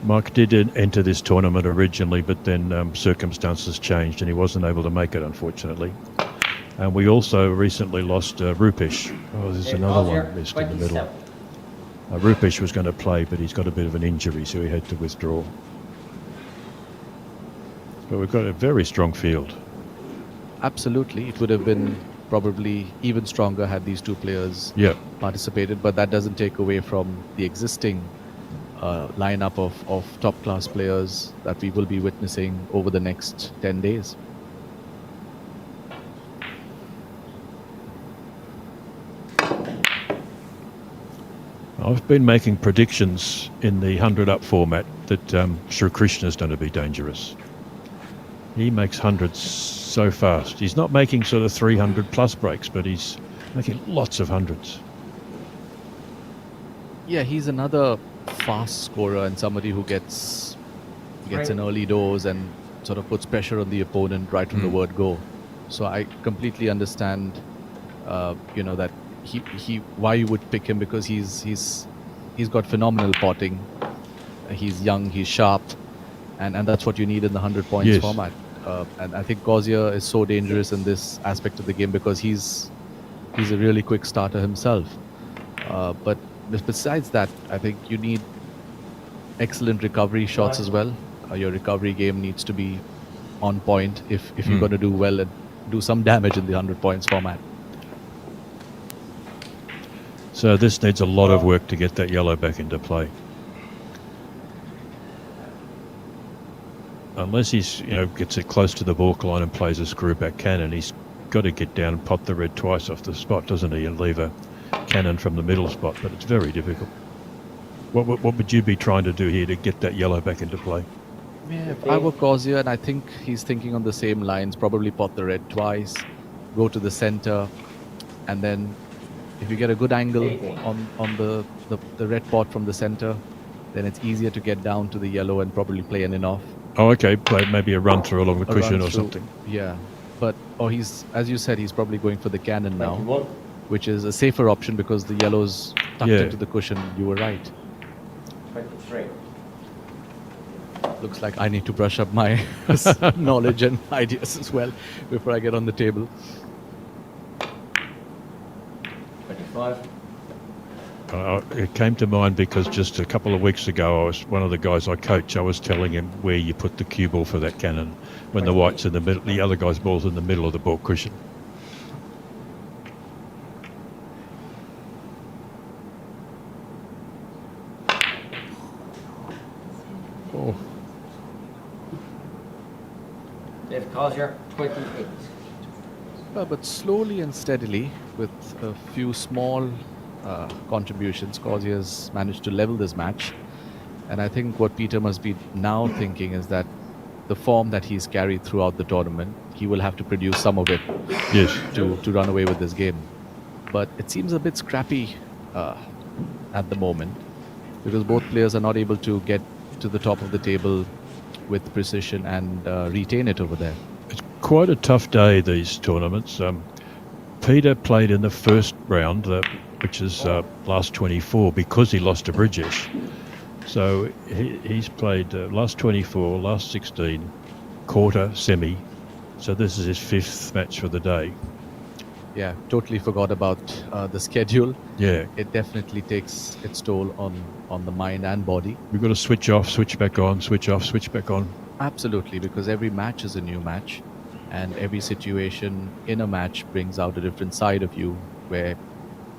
Mike did enter this tournament originally, but then circumstances changed and he wasn't able to make it, unfortunately. And we also recently lost Rupesh. Oh, there's another one missed in the middle. Rupesh was going to play, but he's got a bit of an injury, so he had to withdraw. But we've got a very strong field. Absolutely. It would have been probably even stronger had these two players participated, but that doesn't take away from the existing lineup of top-class players that we will be witnessing over the next 10 days. I've been making predictions in the 100-up format that Sri Krishna's going to be dangerous. He makes hundreds so fast. He's not making sort of 300-plus breaks, but he's making lots of hundreds. Yeah, he's another fast scorer and somebody who gets in early doors and sort of puts pressure on the opponent right from the word go. So I completely understand, that he why you would pick him, because he's got phenomenal potting. He's young, he's sharp, and that's what you need in the 100 points format. And I think Causier is so dangerous in this aspect of the game because he's a really quick starter himself. But besides that, I think you need excellent recovery shots as well. Your recovery game needs to be on point if you're going to do well and do some damage in the 100 points format. So this needs a lot of work to get that yellow back into play. Unless he's, gets it close to the balk line and plays a screw back cannon, he's got to get down and pot the red twice off the spot, doesn't he, and leave a cannon from the middle spot, but it's very difficult. What would you be trying to do here to get that yellow back into play? Yeah, if I were Causier, and I think he's thinking on the same lines, probably pot the red twice, go to the center, and then if you get a good angle on the red pot from the center, then it's easier to get down to the yellow and probably play an in-off. Oh, okay, play maybe a run through along the cushion or something. Yeah, he's, as you said, he's probably going for the cannon now, which is a safer option because the yellow's tucked into the cushion. You were right. 23. Looks like I need to brush up my knowledge and ideas as well before I get on the table. 25. It came to mind because just a couple of weeks ago, one of the guys I coach, I was telling him where you put the cue ball for that cannon when the white's in the middle, the other guy's ball's in the middle of the ball cushion. Oh. Dave Causier, 28. But slowly and steadily, with a few small contributions, Causier's managed to level this match. And I think what Peter must be now thinking is that the form that he's carried throughout the tournament, he will have to produce some of it to run away with this game. But it seems a bit scrappy at the moment because both players are not able to get to the top of the table with precision and retain it over there. It's quite a tough day, these tournaments. Peter played in the first round, which is last 24, because he lost to Bridgesh. So he's played last 24, last 16, quarter, semi. So this is his fifth match for the day. yeah, totally forgot about the schedule. Yeah, It definitely takes its toll on the mind and body. we've got to switch off, switch back on, switch off, switch back on. Absolutely, because every match is a new match, and every situation in a match brings out a different side of you, where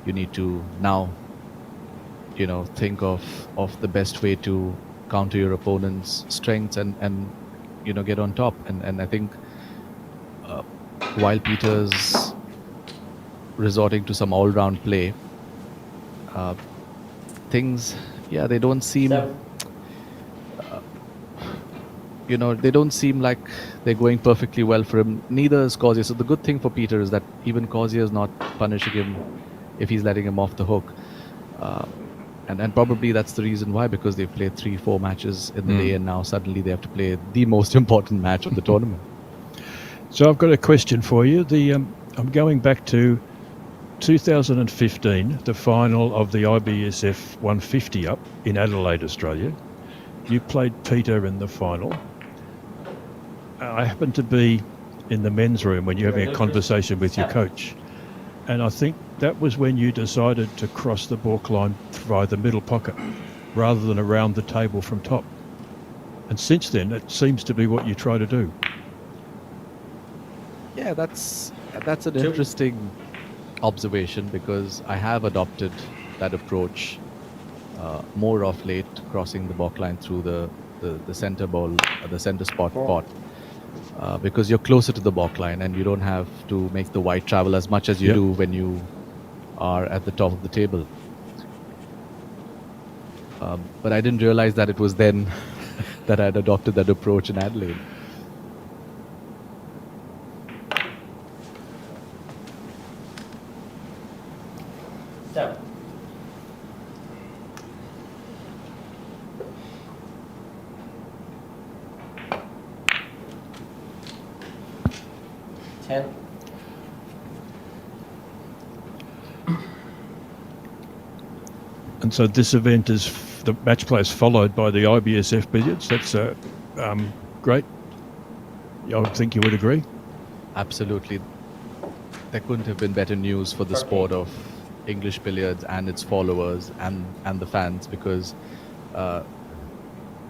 you need to now, think of the best way to counter your opponent's strengths and get on top. And I think uh, while Peter's resorting to some all-round play, uh, things, yeah, they don't seem, 7. they don't seem like they're going perfectly well for him. Neither is Causier. So the good thing for Peter is that even Causier is not punishing him if he's letting him off the hook. And probably that's the reason why, because they've played 3-4 matches in the day, and now suddenly they have to play the most important match of the tournament. So I've got a question for you. I'm going back to 2015, the final of the IBSF 150 up in Adelaide, Australia. You played Peter in the final. I happened to be in the men's room when you're having a conversation with your coach. And I think that was when you decided to cross the balk line via the middle pocket rather than around the table from top. And since then, it seems to be what you try to do. Yeah, that's an interesting observation, because I have adopted that approach more of late, crossing the balk line through the center ball, the center spot pot. Because you're closer to the balk line and you don't have to make the white travel as much as you do when you are at the top of the table. But I didn't realize that it was then that I had adopted that approach in Adelaide. So, ten. And so this event is the match play is followed by the IBSF billiards. That's great. I would think you would agree. Absolutely. There couldn't have been better news for the sport of English billiards and its followers and the fans, because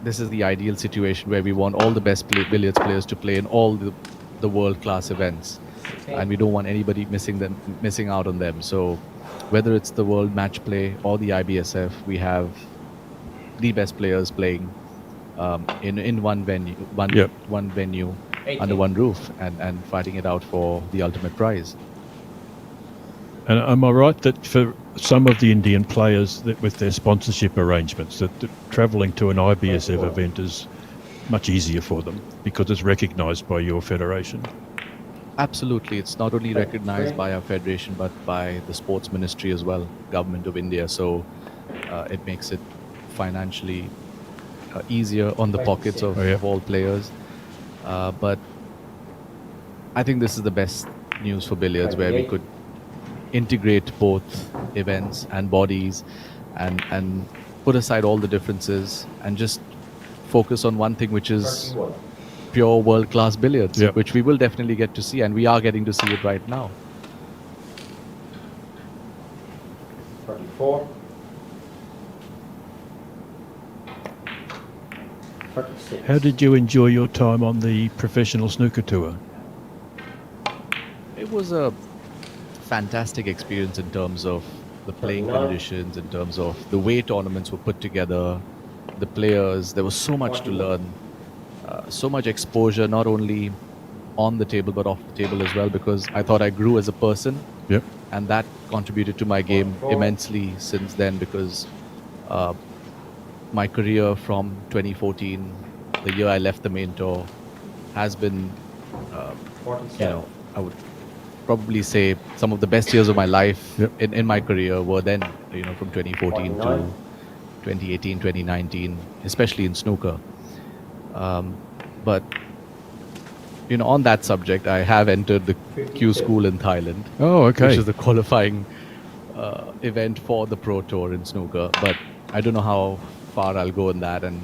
this is the ideal situation where we want all the best billiards players to play in all the world-class events, and we don't want anybody missing out on them. So whether it's the World Match Play or the IBSF, we have the best players playing in one venue, one venue 18. under one roof, and fighting it out for the ultimate prize. And am I right that for some of the Indian players that with their sponsorship arrangements, that travelling to an IBSF event is much easier for them because it's recognised by your federation? Absolutely. It's not only recognized by our federation, but by the sports ministry as well, Government of India. So it makes it financially easier on the pockets of all players. But I think this is the best news for billiards, where we could integrate both events and bodies and put aside all the differences and just focus on one thing, which is pure world-class billiards, which we will definitely get to see, and we are getting to see it right now. 34. 36. How did you enjoy your time on the professional snooker tour? It was a fantastic experience in terms of the playing conditions, in terms of the way tournaments were put together, the players. There was so much to learn, so much exposure, not only on the table but off the table as well, because I thought I grew as a person. Yep. And that contributed to my game immensely since then, because my career from 2014, the year I left the main tour, has been, I would probably say some of the best years of my life in my career were then, from 2014 to 2018, 2019, especially in snooker. But on that subject, I have entered the Q School in Thailand. Oh, okay. Which is the qualifying event for the Pro Tour in snooker. But I don't know how far I'll go in that and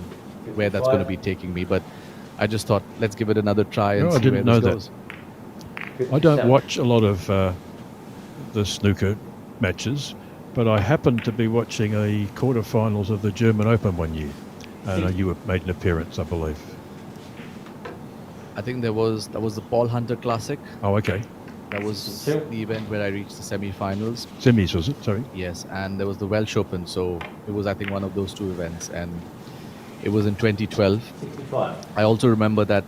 where that's going to be taking me. But I just thought, let's give it another try and see where this goes. I don't watch a lot of the snooker matches, but I happened to be watching a quarterfinals of the German Open one year. And you made an appearance, I believe. I think that was the Paul Hunter Classic. Oh, okay. That was the event where I reached the semi-finals. Semis, was it? Sorry. Yes, and there was the Welsh Open, so it was, I think, one of those two events, and it was in 2012. 65. I also remember that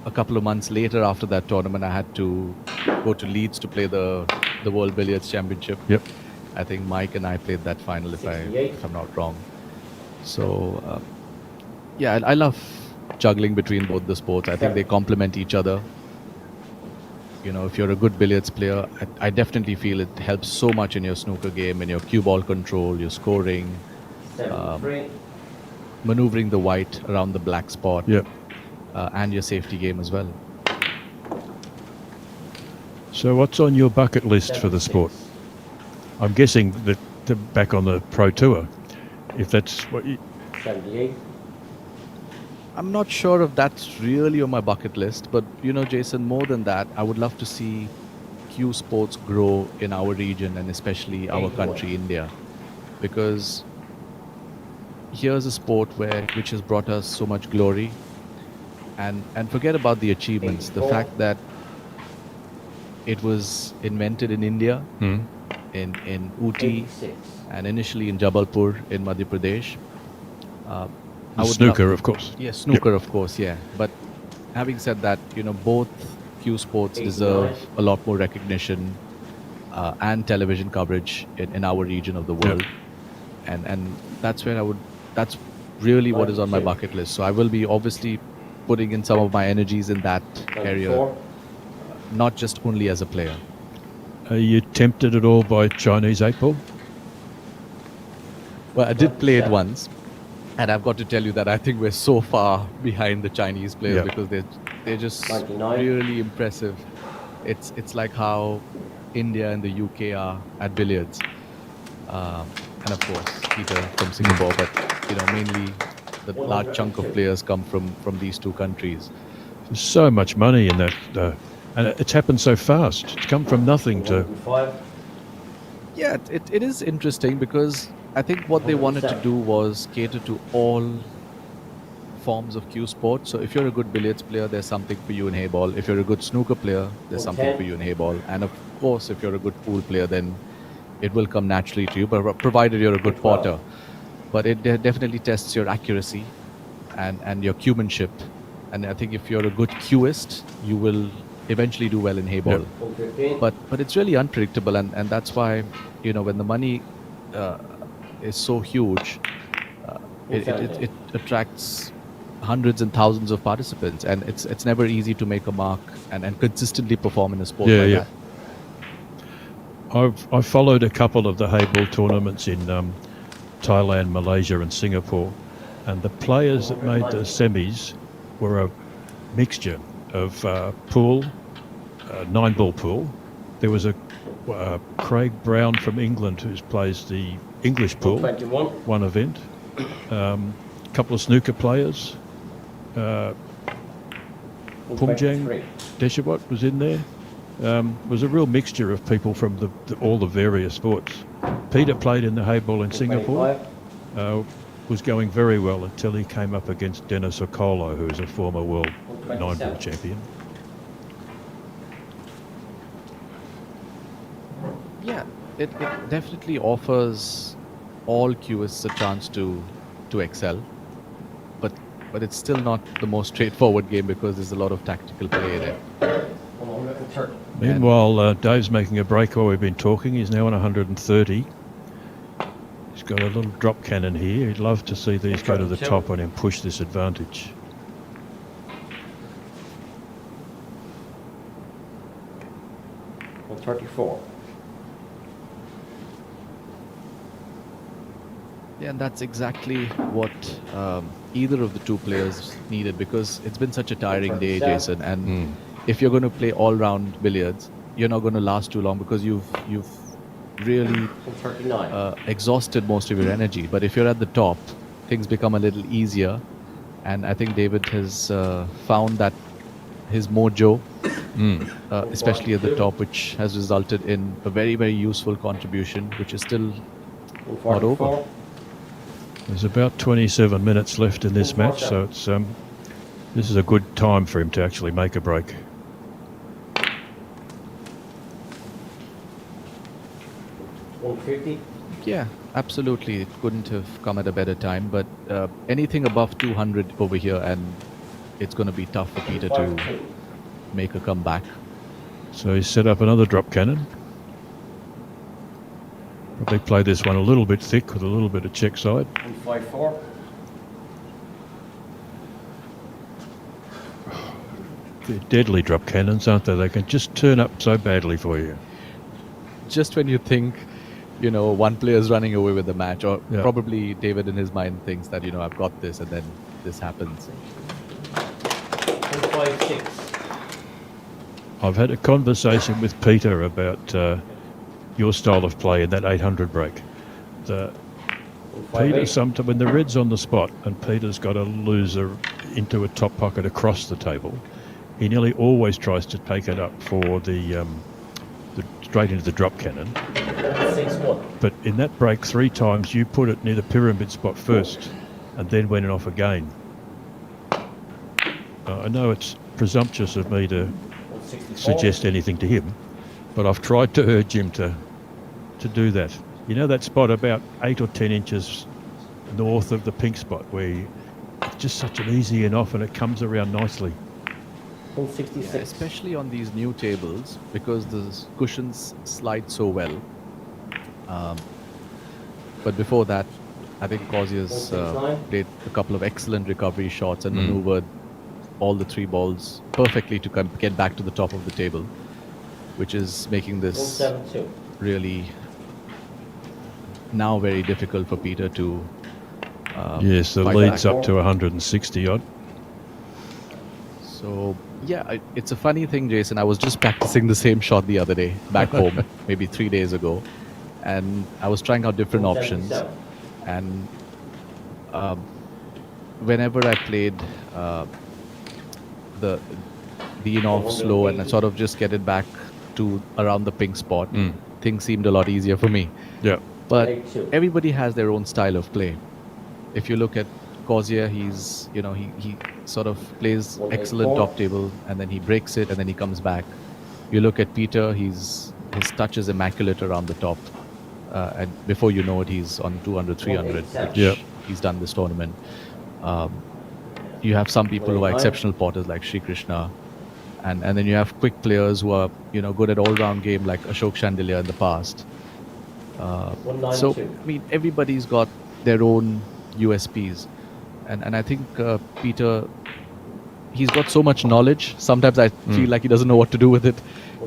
a couple of months later after that tournament, I had to go to Leeds to play the World Billiards Championship. Yep. I think Mike and I played that final, if I'm not wrong. So, yeah, I love juggling between both the sports. I think they complement each other. You know, if you're a good billiards player, I definitely feel it helps so much in your snooker game, in your cue ball control, your scoring, 73. maneuvering the white around the black spot, Yep. and your safety game as well. So what's on your bucket list for the 76. sport? I'm guessing that back on the Pro Tour, if that's what you... 78. I'm not sure if that's really on my bucket list, but you know, Jason, more than that, I would love to see cue sports grow in our region and especially our country, India, because here's a sport which has brought us so much glory, and forget about the achievements. The fact that it was invented in India, in Ooty, 86. and initially in Jabalpur in Madhya Pradesh. I would snooker, love- of course. Yes, snooker, of course, yeah. But having said that, you know, both cue sports 89. deserve a lot more recognition and television coverage in our region of the world. And that's where that's really what is on my 92. bucket list. So I will be obviously putting in some of my energies in that area, 94. not just only as a player. Are you tempted at all by Chinese 8-ball? Well, I did play it 97. once, and I've got to tell you that I think we're so far behind the Chinese players Yeah. because they're just 99. really impressive. It's like how India and the UK are at billiards, and of course Peter from Singapore, but you know, mainly the large chunk of players come from these two countries. There's so much money in that, and it's happened so fast. It's come from nothing to... 105. Yeah, it is interesting because I think what they wanted to do was cater to all forms of cue sport. So if you're a good billiards player, there's something for you in hayball. If you're a good snooker player, there's something for you in hayball. And of course, if you're a good pool player, then it will come naturally to you, but provided you're a good potter. But it definitely tests your accuracy and your cuemanship. And I think if you're a good cueist, you will eventually do well in hayball. Yep. 115. But it's really unpredictable, and that's why, you know, when the money is so huge, it attracts hundreds and thousands of participants, and it's never easy to make a mark and consistently perform in a sport like that. I've followed a couple of the hayball tournaments in Thailand, Malaysia and Singapore, and the players that made the semis were a mixture of pool, 9-ball pool. There was a Craig Brown from England who plays the English pool, 121. one event. A couple of snooker players. Pumjang 123. Deshawat was in there. Was a real mixture of people from all the various sports. Peter played in the hayball in Singapore. 125. Was going very well until he came up against Dennis Carlow, who is a former world 9-ball 127. champion. Yeah, it definitely offers all cueists a chance to excel, but it's still not the most straightforward game because there's a lot of tactical play in it. 130. Meanwhile, Dave's making a break while we've been talking. He's now on 130. He's got a little drop cannon here. He'd love to see these go to the top on him, push this advantage. Well, 34. Yeah, and that's exactly what either of the two players needed, because it's been such a tiring day, Jason. And if you're going to play all-round billiards, you're not going to last too long because you've really 139. exhausted most of your energy. But if you're at the top, things become a little easier. And I think David has found that his mojo, especially at the top, which has resulted in a very, very useful contribution, which is still not over. 144. There's about 27 minutes left in this match, so it's this is a good time for him to actually make a break. $150. Yeah, absolutely. It couldn't have come at a better time, but anything above 200 over here, and it's going to be tough for Peter to 152. make a comeback. So he's set up another drop cannon. Probably play this one a little bit thick with a little bit of check side. 154. They're deadly drop cannons, aren't they? They can just turn up so badly for you. Just when you think, one player's running away with the match, or Yeah. probably David in his mind thinks that, I've got this, and then this happens. 156. I've had a conversation with Peter about your style of play in that 800 break. Peter, 158. sometimes when the red's on the spot and Peter's got a loser into a top pocket across the table, he nearly always tries to take it up for the straight into the drop cannon. 161. But in that break, 3 times you put it near the pyramid spot first and then went off again. I know it's presumptuous of me to 164. suggest anything to him, but I've tried to urge him to do that. You know that spot about 8 or 10 inches north of the pink spot where it's just such an easy and off and it comes around nicely. 166. Especially on these new tables, because the cushions slide so well. But before that, I think Causier's 169. played a couple of excellent recovery shots and maneuvered all the 3 balls perfectly to get back to the top of the table, which is making this 172. really now very difficult for Peter to Yes, the fight lead's back. up to 160 odd. So yeah, it's a funny thing, Jason. I was just practicing the same shot the other day back home, maybe 3 days ago, and I was trying out different options. 177. And whenever I played the in-off slow and I sort of just get it back to around the pink spot, things seemed a lot easier for me. Yeah. But 82. everybody has their own style of play. If you look at Causier, he's he sort of plays 184. excellent top table and then he breaks it and then he comes back. You look at Peter, his touch is immaculate around the top, and before you know it, he's on 200, 300, 187. which Yep. he's done this tournament. You have some people who are 189. exceptional potters like Sri Krishna, and then you have quick players who are good at all-round game like Ashok Chandelier in the past. So 192. I mean, everybody's got their own USPs, and I think Peter, he's got so much knowledge. Sometimes I feel like he doesn't know what to do with it,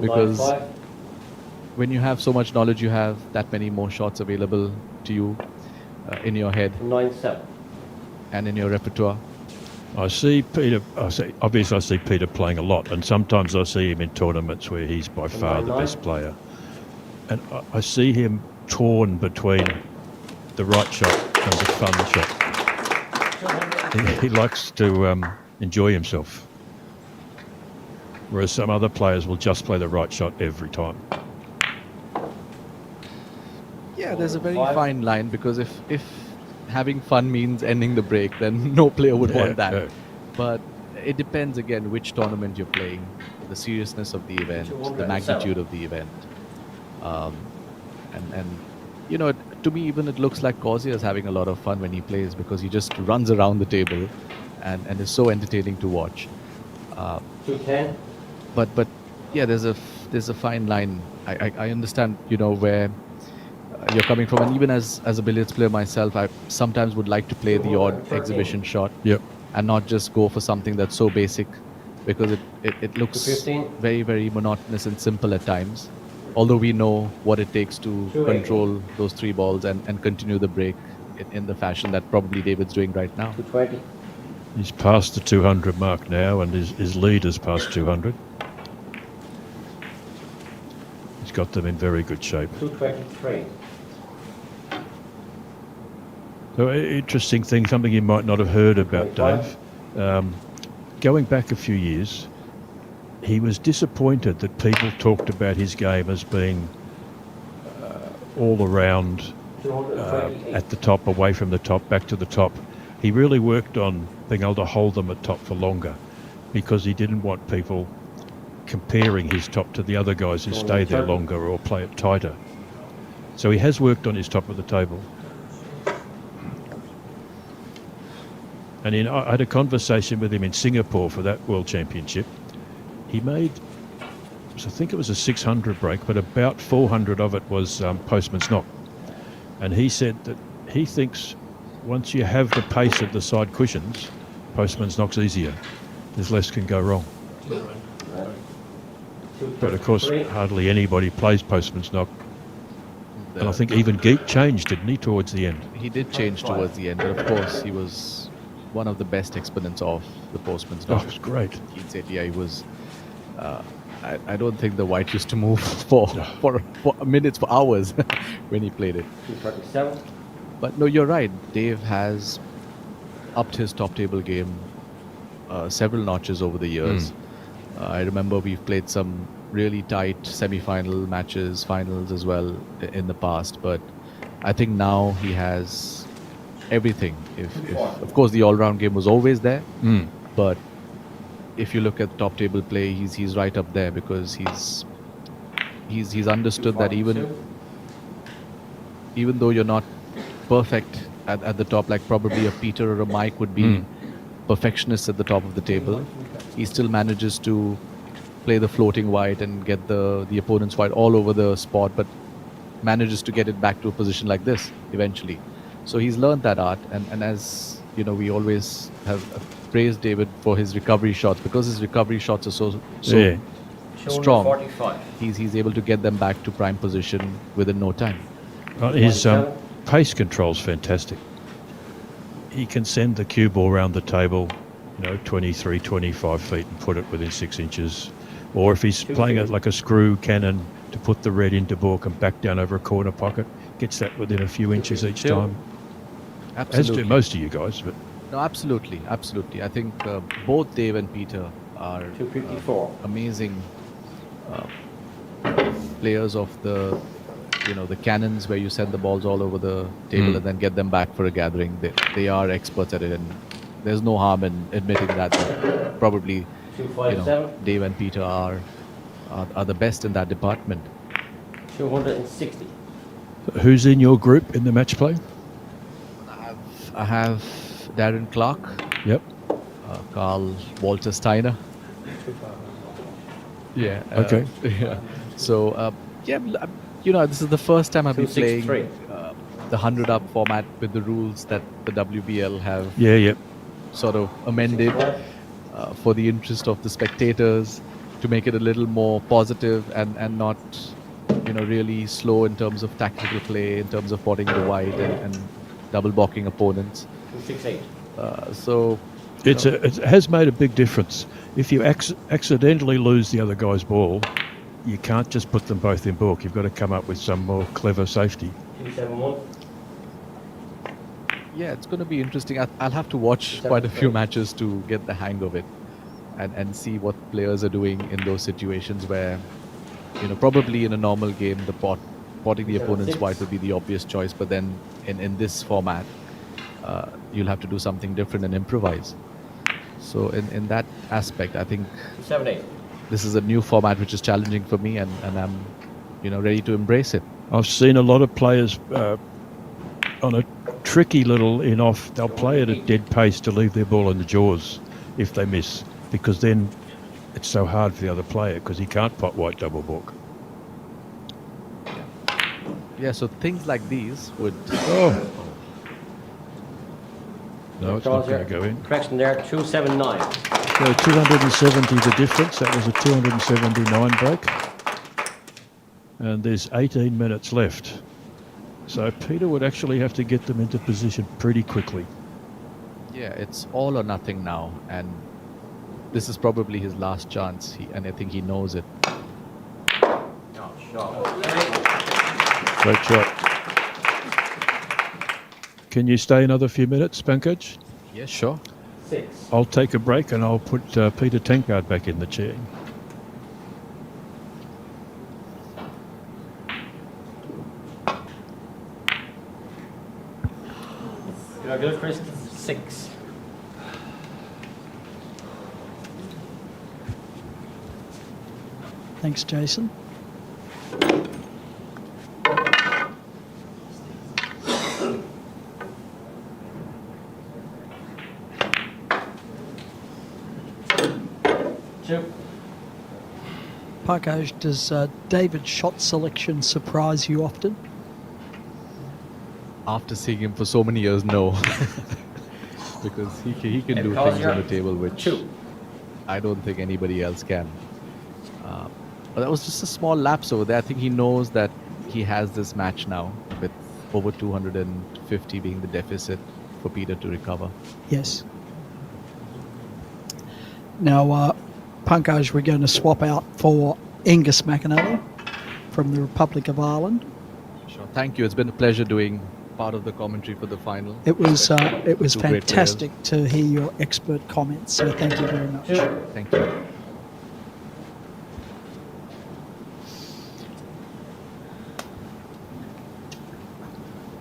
because 195. when you have so much knowledge, you have that many more shots available to you in your head 197. and in your repertoire. I see Peter playing a lot, and sometimes I see him in tournaments where he's by far the 199. best player. And I see him torn between the right shot and the fun shot. He likes to enjoy himself, whereas some other players will just play the right shot every time. Yeah, there's a very 105. fine line, because if having fun means ending the break, then no player would Yeah, want that. yeah. But it depends again which tournament you're playing, the seriousness of the event, the 207. magnitude of the event. And to me, even it looks like Causier is having a lot of fun when he plays, because he just runs around the table and is so entertaining to watch. 210. But yeah, there's a fine line. I understand where you're coming from, and even as a billiards player myself, I sometimes would like to play the odd 13. exhibition shot Yep. and not just go for something that's so basic, because it looks 215. very, very monotonous and simple at times. Although we know what it takes to 280. control those 3 balls and continue the break in the fashion that probably David's doing right now. 220. He's past the 200 mark now, and his lead is past 200. He's got them in very good shape. 223. So interesting thing, something you might not have heard about, Dave. Going back a few years, he was disappointed that people talked about his game as being all around 228. at the top, away from the top, back to the top. He really worked on being able to hold them at top for longer because he didn't want people comparing his top to the other guys who stay there longer or play it tighter. So he has worked on his top of the table. And I had a conversation with him in Singapore for that World Championship. He made, I think it was a 600 break, but about 400 of it was postman's knock. And he said that he thinks once you have the pace of the side cushions, postman's knock's easier. There's less can go wrong. But of course, hardly anybody plays postman's knock. And I think even Geek changed, didn't he, towards the end? He did change towards the end, but of course he was one of the best exponents of the postman's Oh, knock. it was great. He said, yeah, he was. I don't think the white used to move for minutes, for hours when he played it. 237. But no, you're right. Dave has upped his top table game several notches over the years. I remember we've played some really tight semi-final matches, finals as well in the past. But I think now he has everything. If of course the all-round game was always there, but if you look at top table play, he's right up there because he's understood that even though you're not perfect at the top, like probably a Peter or a Mike would be perfectionists at the top of the table, he still manages to play the floating white and get the opponent's white all over the spot, but manages to get it back to a position like this eventually. So he's learned that art, and as you know, we always have praised David for his recovery shots because his recovery shots are so strong. 245. He's able to get them back to prime position within no time. His pace control's fantastic. He can send the cue ball around the table, 23, 25 feet and put it within 6 inches. Or if he's playing it like a screw cannon to put the red into balk and back down over a corner pocket, gets that within a few inches each time. Absolutely. As do most of you guys. But No, absolutely. I think both Dave and Peter are 254. amazing players of the cannons where you send the balls all over the table and then get them back for a gathering. They are experts at it, and there's no harm in admitting that probably 257. Dave and Peter are the best in that department. 260. who's in your group in the match play? I have Darren Clark, Yep. Carl Walter Steiner. Yeah. Okay. Yeah. So this is the first time I've been playing 263. the 100 up format with the rules that the WBL have Yep. sort of amended for the interest of the spectators to make it a little more positive and not really slow in terms of tactical play, in terms of potting the wide and double balking opponents. 268. It has made a big difference. If you accidentally lose the other guy's ball, you can't just put them both in balk. You've got to come up with some more clever safety. 271. Yeah, it's going to be interesting. I'll have to watch quite a few matches to get the hang of it and see what players are doing in those situations where, probably in a normal game, potting the opponent's white would be the obvious choice. But then in this format, you'll have to do something different and improvise. So in that aspect, I think 278. this is a new format which is challenging for me, and I'm ready to embrace it. I've seen a lot of players on a tricky little in-off. They'll play it at dead pace to leave their ball in the jaws if they miss, because then it's so hard for the other player because he can't pot white double balk. Yeah, so things like these would... Oh. No, it's not going to go in. Correction there, 279. So 270 the difference. That was a 279 break. And there's 18 minutes left. So Peter would actually have to get them into position pretty quickly. Yeah, it's all or nothing now, and this is probably his last chance, and I think he knows it. Great shot. Can you stay another few minutes, Pankaj? Yes, sure. 6. I'll take a break and I'll put Peter Tankard back in the chair. Gilchrist 6. Thanks, Jason. Two. Pankaj, does David's shot selection surprise you often? After seeing him for so many years, no. Because he can do things Causier, on the table which 2. I don't think anybody else can. But that was just a small lapse over there. I think he knows that he has this match now with over 250 being the deficit for Peter to recover. Yes. Now, Pankaj, we're going to swap out for Angus McAnally from the Republic of Ireland. Sure. Thank you. It's been a pleasure doing part of the commentary for the final. It was Two great fantastic to hear your expert comments. So thank you very much. Thank you.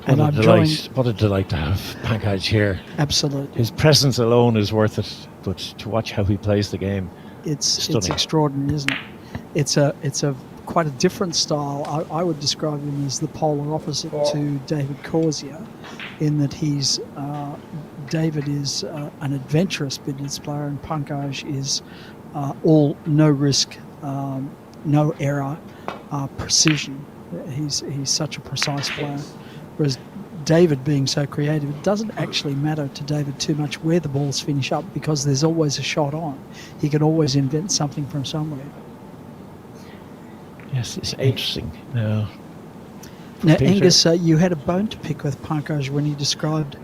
And I'm joined. What a delight to have Pankaj here. Absolutely, His presence alone is worth it, but to watch how he plays the game, it's stunning. extraordinary, isn't it? It's a quite a different style. I would describe him as the polar opposite to David Causier, in that David is an adventurous billiards player, and Pankaj is all no risk, no error, precision. He's such a precise player. Whereas David being so creative, it doesn't actually matter to David too much where the balls finish up, because there's always a shot on. He can always invent something from somewhere. yes, it's interesting. Now, Peter- Angus, you had a bone to pick with Pankaj when he described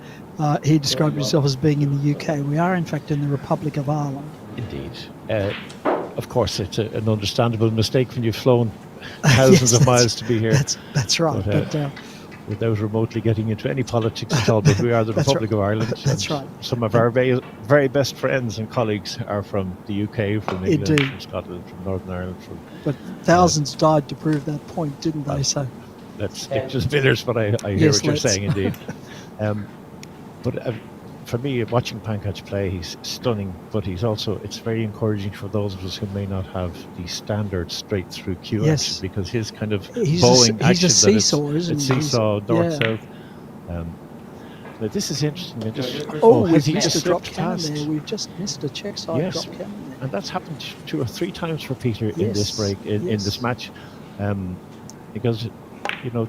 himself as being in the UK. We are, in fact, in the Republic of Ireland. indeed. Of course, it's an understandable mistake when you've flown thousands Yes, of miles to be here. That's right. But, without remotely getting into any politics at all, but we are the That's Republic right. of Ireland. That's and right. Some of our very best friends and colleagues are from the UK, from England, Indeed. from Scotland, from Northern Ireland. But thousands died to prove that point, didn't they? So Let's stick to the Villers, but I hear Yes, what you're let's. saying, indeed. But for me, watching Pankaj play, he's stunning, but it's very encouraging for those of us who may not have the standard straight through cue Yes. action, because his kind of He's bowling a action, seesaw, that isn't it's he? seesaw, Yeah. north-south. Now this is interesting. Oh, has we've he missed just a drop slipped cannon past? there. We've just missed a check side Yes. drop cannon there. And that's happened 2 or 3 times for Peter in this Yes, break, in yes. this match, because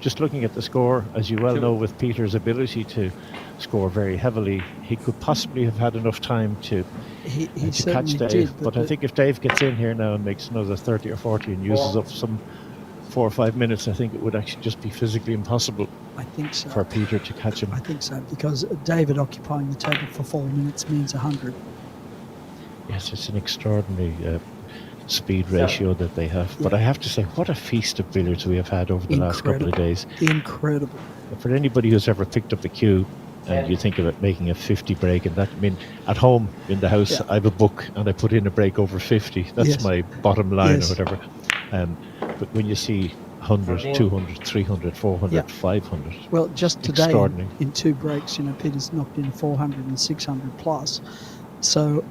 just looking at the score, as you well know, with Peter's ability to score very heavily, he could possibly have had enough time to He catch certainly Dave. did. But I think if Dave gets in here now and makes another 30 or 40 and uses up some 4 or 5 minutes, I think it would actually just be physically impossible I think so. for Peter to catch him. I think so, because David occupying the table for 4 minutes means 100. Yes, it's an extraordinary speed ratio that they have. But I have to say, what a feast of billiards we have had over the last couple of days. Incredible. For anybody who's ever picked up a cue and you think about making a 50 break, and that, I mean, at home in the house, Yeah. I have a book and I put in a break over 50. That's Yes. my bottom line Yes. or whatever. But when you see 100, 200, 300, 400, Yeah. 500, Well, just today Extraordinary. in 2 breaks, Peter's knocked in 400 and 600 plus. So,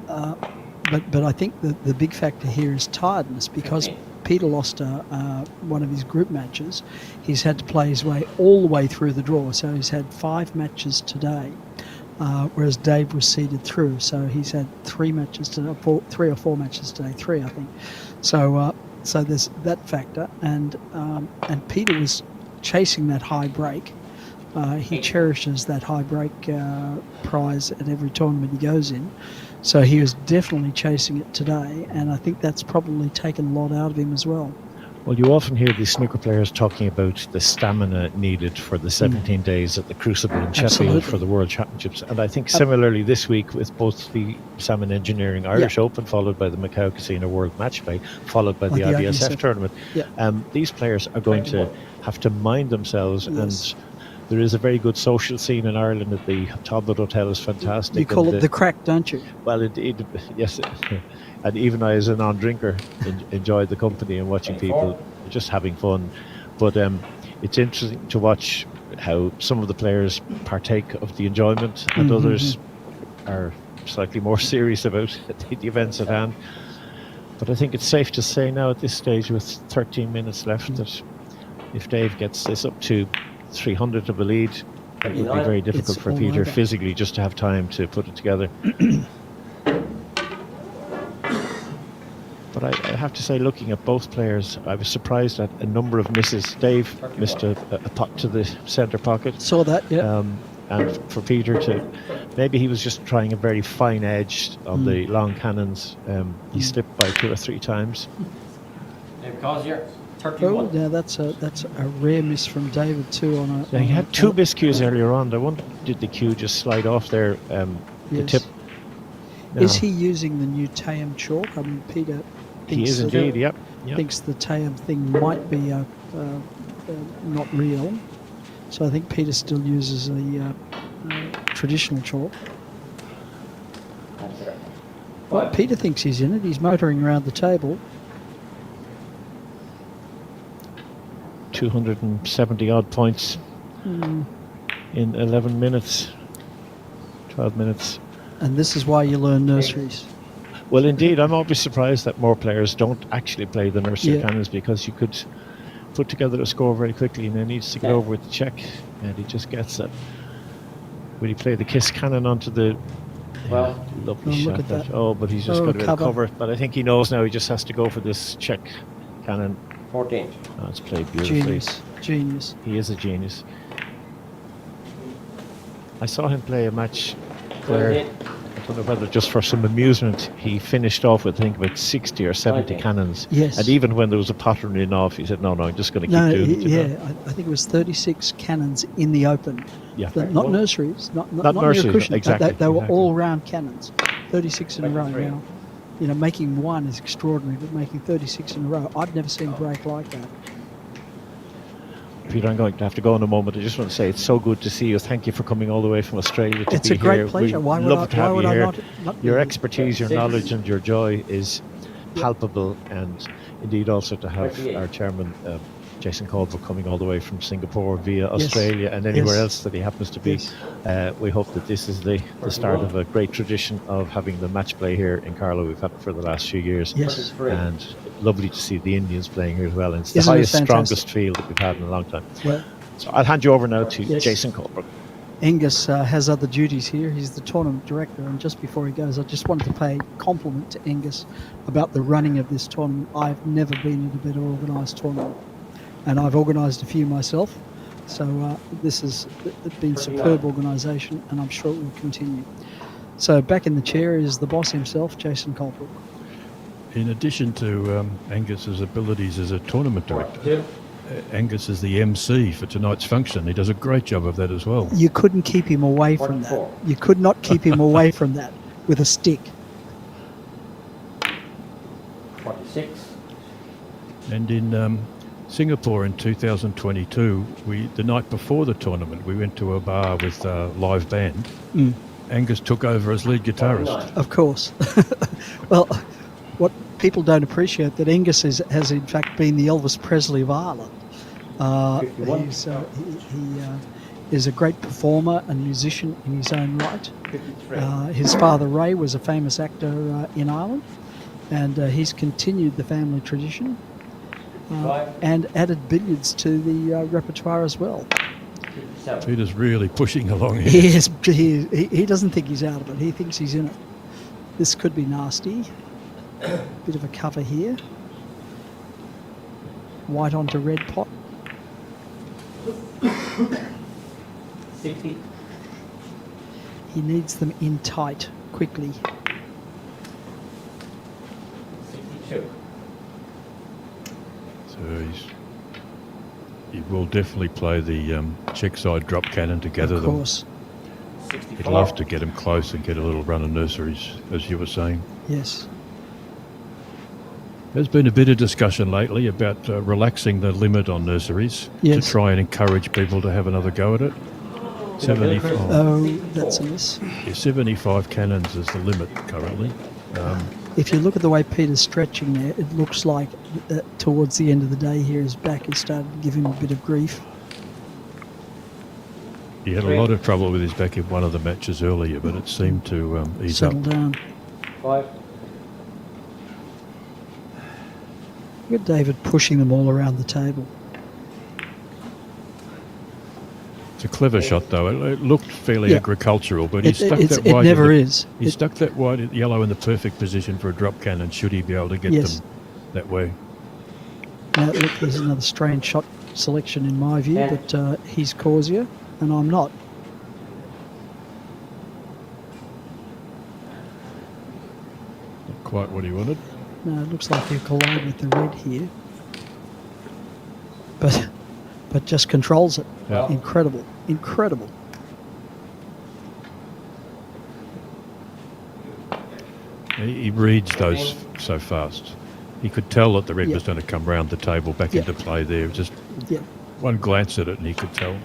but I think the big factor here is tiredness, because Peter lost one of his group matches. He's had to play his way all the way through the draw, so he's had 5 matches today, whereas Dave was seeded through. So he's had 3 matches today, 3 or 4 matches today, 3 I think. So there's that factor, and Peter was chasing that high break. He cherishes that high break prize at every tournament he goes in. So he was definitely chasing it today, and I think that's probably taken a lot out of him as well. Well, you often hear the snooker players talking about the stamina needed for the 17 days at the Crucible in Sheffield Absolutely. for the World Championships. And I think similarly this week with both the Salmon Engineering Irish Open, followed by the Macau Casino World Match Play, followed by the IBSF tournament, Yeah. These players are going to have to mind themselves. Yes. And there is a very good social scene in Ireland at the Talbot Hotel is fantastic. You call and it the crack, don't you? well, indeed, yes. And even I, as a non-drinker, enjoyed the company and watching people just having fun. But it's interesting to watch how some of the players partake of the enjoyment and others are slightly more serious about the events at hand. But I think it's safe to say now at this stage, with 13 minutes left, that if Dave gets this up to 300 of a lead, it would be very difficult It's for all Peter over. physically just to have time to put it together. But I have to say, looking at both players, I was surprised at a number of misses. Dave missed a pot to the centre pocket. Saw that, yeah. And for Peter to, maybe he was just trying a very fine edge on the long cannons. He slipped by 2 or 3 times. Causier, Oh, 31. now that's a rare miss from David too. On a, Yeah, he on had a- 2 miscues earlier on. I wonder, did the cue just slide off there? The Yes. tip. Is No. he using the new Tayam chalk? I mean, Peter He thinks is that- indeed. Yep. thinks the Tayam thing might be not real. So I think Peter still uses a traditional chalk. Well, Peter thinks he's in it. He's motoring around the table. 270 odd points in 11 minutes, 12 minutes. And this is why you learn nurseries. Well, indeed, I'm always surprised that more players don't actually play the nursery Yeah. cannons, because you could put together a score very quickly, and then he needs to get over with the check, and he just gets it. Will he play the kiss cannon onto the Well, lovely Oh, shot? look at that. Oh, but he's just Oh, got to cover. cover it. But I think he knows now he just has to go for this check cannon. 14. Oh, it's played beautifully. Genius. He is a genius. I saw him play a match where, I don't know whether just for some amusement, he finished off with, I think, about 60 or 70 Okay. cannons. Yes. And even when there was a pot running off, he said, no, I'm just going to keep No, doing it. you know. yeah, I think it was 36 cannons in the open. Yeah. Not nurseries, not Not near nurseries, a cushion. exactly, They were exactly. all round cannons. 36 in a row 23. now. You know, making one is extraordinary, but making 36 in a row, I've never seen a break like that. Peter, I'm going to have to go in a moment. I just want to say it's so good to see you. Thank you for coming all the way from Australia to It's be a great here. pleasure. We'd Why would love I, to why have would you I here. not Your be? expertise, your knowledge, and your joy is palpable, and indeed also to have 28. our chairman, Jason Colbert, coming all the way from Singapore via Australia and anywhere Yes. else that he happens to be. Yes. We hope that this is the start of a great tradition of having the match play here in Carlow. We've had it for the last few years. Yes. 33. And lovely to see the Indians playing here as well. And it's the Isn't it highest, fantastic? strongest field that we've had in a long time. Well, So I'll hand you over now to Yes. Jason Colbert. Angus has other duties here. He's the tournament director, and just before he goes, I just wanted to pay compliment to Angus about the running of this tournament. I've never been in a better organised tournament, and I've organised a few myself. So this has been superb organisation, and I'm sure it will continue. So back in the chair is the boss himself, Jason Colbrook. In addition to Angus's abilities as a tournament director, Angus is the MC for tonight's function. He does a great job of that as well. You couldn't keep him away from that. 44. You could not keep him away from that with a stick. 46. And in Singapore in 2022, the night before the tournament, we went to a bar with a live band. Angus took over as lead guitarist. Of course. Well, what people don't appreciate that Angus has in fact been the Elvis Presley of Ireland. 51. He is a great performer and musician in his own right. 53. His father Ray was a famous actor in Ireland, and he's continued the family tradition and added billiards to the repertoire as well. 57. Peter's really pushing along here. He doesn't think he's out of it. He thinks he's in it. This could be nasty. Bit of a cover here. White onto red pot. 60. He needs them in tight, quickly. 62. So he will definitely play the check side drop cannon to gather Of them. course, 64. He'd love to get him close and get a little run of nurseries, as you were saying. yes. There's been a bit of discussion lately about relaxing the limit on nurseries Yes. to try and encourage people to have another go at it. 75, Oh, that's a miss. 75 cannons is the limit currently. If you look at the way Peter's stretching there, it looks like towards the end of the day here, his back is starting to give him a bit of grief. He had a lot of trouble with his back in one of the matches earlier, but it seemed to ease up. Settle down. 5. Look at David pushing them all around the table. It's a clever shot, though. It looked fairly Yeah. agricultural, but he stuck It that white. never is. He stuck that white and yellow in the perfect position for a drop cannon. Should he be able to get Yes. them that way? Now, look, there's another strange shot selection in my view, Yeah. but he's Causier and I'm not. Not quite what he wanted. No, it looks like he'll collide with the red here. But just controls it. Yeah. Incredible. Incredible. He reads those so fast. He could tell that the red Yeah. was going to come round the table back Yeah. into play there. Just Yeah. one glance at it and he could tell.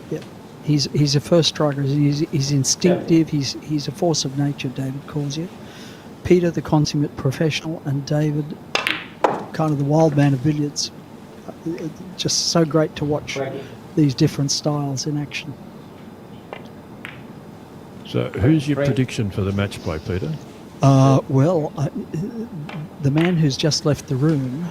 Yeah. He's a first striker. He's instinctive. He's a force of nature, David Causier. Peter, the consummate professional, and David, kind of the wild man of billiards. Just so great to watch these different styles in action. So who's your prediction for the match play, Peter? Well, the man who's just left the room,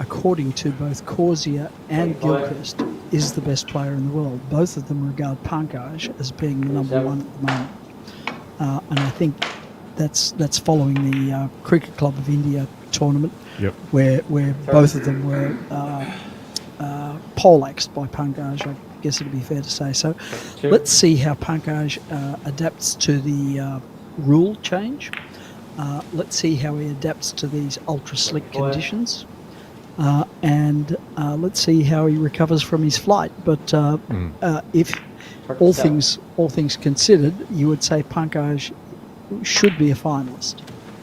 according to both Causier and Gilchrist, is the best player in the world. Both of them regard Pankaj as being the number one at the moment. And I think that's following the Cricket Club of India tournament, Yep. where both of them were poleaxed by Pankaj. I guess it'd be fair to say so. Let's see how Pankaj adapts to the rule change. Let's see how he adapts to these ultra slick conditions, and let's see how he recovers from his flight. But if all things considered, you would say Pankaj should be a finalist.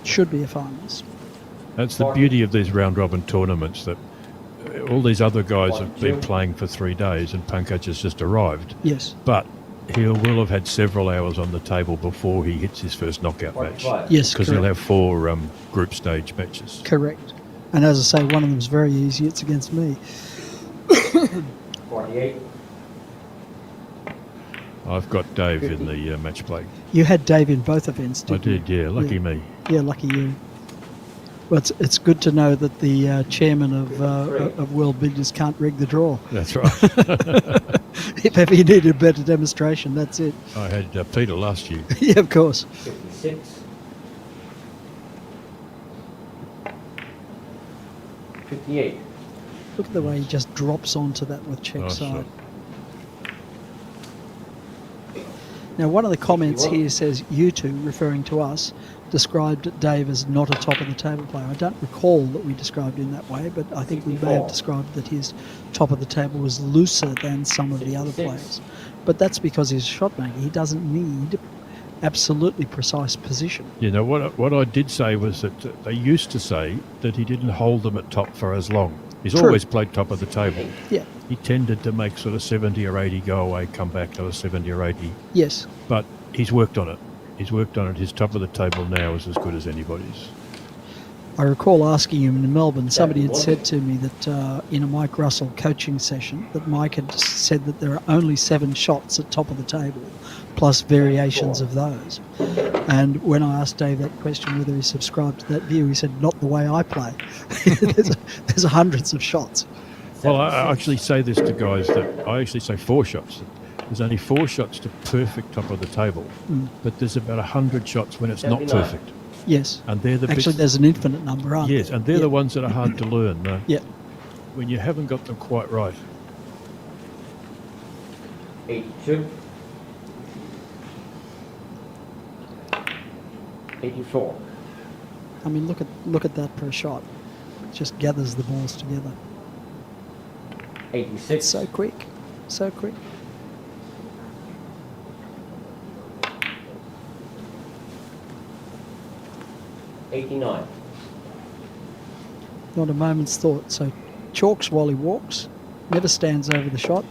Should be a finalist. That's the beauty of these round robin tournaments, that all these other guys have been playing for 3 days and Pankaj has just arrived. Yes. But he will have had several hours on the table before he hits his first knockout match. Yes. Because he'll have 4 group stage matches. Correct. And as I say, one of them's very easy. It's against me. 48. I've got Dave in the match play. You had Dave in both events, I didn't you? did, yeah. Lucky me. Yeah, lucky you. Well, it's good to know that the chairman of World Billiards can't rig the draw. That's right. If ever you need a better demonstration, that's it. I had Peter last year. Yeah, of course. 56. 58. Look at the way he just drops onto that with check Nice side. shot. Now, one of the comments here says, you two, referring to us, described Dave as not a top-of-the-table player. I don't recall that we described him that way, but I think we may have described that his top-of-the-table was looser than some of the other players. But that's because he's a shot maker. He doesn't need absolutely precise position. You know, what I did say was that they used to say that he didn't hold them at top for as long. He's True. always played top of the table. Yeah, He tended to make sort of 70 or 80 go away, come back to a 70 or 80. yes. But he's worked on it. He's worked on it. His top of the table now is as good as anybody's. I recall asking him in Melbourne, somebody had said to me that in a Mike Russell coaching session, that Mike had said that there are only 7 shots at top of the table, plus variations of those. And when I asked Dave that question, whether he subscribed to that view, he said, not the way I play. there's hundreds of shots. Well, I actually say this to guys, that I actually say 4 shots. There's only 4 shots to perfect top of the table, but there's about 100 shots when it's not 79. perfect. Yes. And they're the Actually, bits, there's an infinite number, aren't yes, there? and they're Yeah. the ones that are hard to learn. Yeah. When you haven't got them quite right. 82. 84. I mean, look at that per shot. It just gathers the balls together. 86. It's so quick. So quick. '89. Not a moment's thought. So chalks while he walks, never stands over the shot.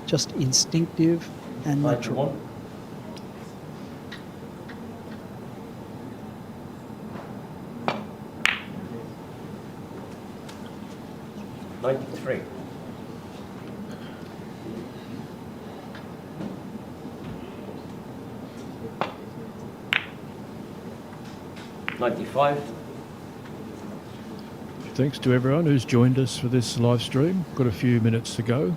Just instinctive and natural. 91. 93. 95. Thanks to everyone who's joined us for this live stream. Got a few minutes to go.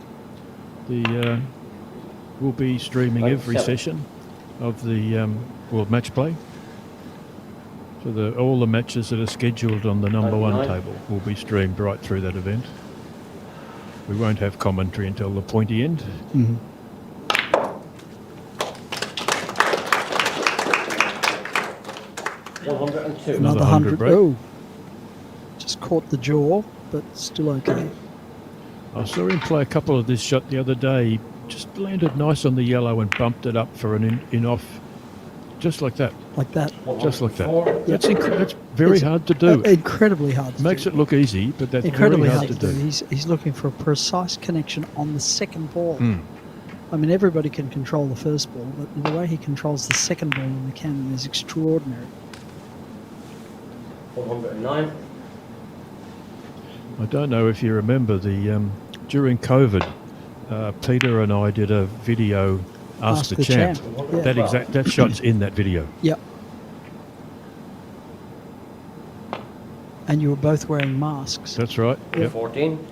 We'll be streaming every 97. session of the World Match Play. So all the matches that are scheduled on the number 1 99. table will be streamed right through that event. We won't have commentary until the pointy end. Mhm. 102. Another Another 100. 100 break. Oh, just caught the jaw, but still okay. I saw him play a couple of this shot the other day. He just landed nice on the yellow and bumped it up for an in off. Just like that. Like that. Just like that. 104. That's very It's hard to do. Incredibly hard to Makes do. it look easy, but that's Incredibly very hard hard to do. He's looking for a precise connection on the second ball. Mm. I mean, everybody can control the first ball, but the way he controls the second ball in the cannon is extraordinary. 109. I don't know if you remember during COVID, Peter and I did a video, Ask the Champ. Yeah. That shot's in that video. Yep. And you were both wearing masks. That's right. Yep. 14.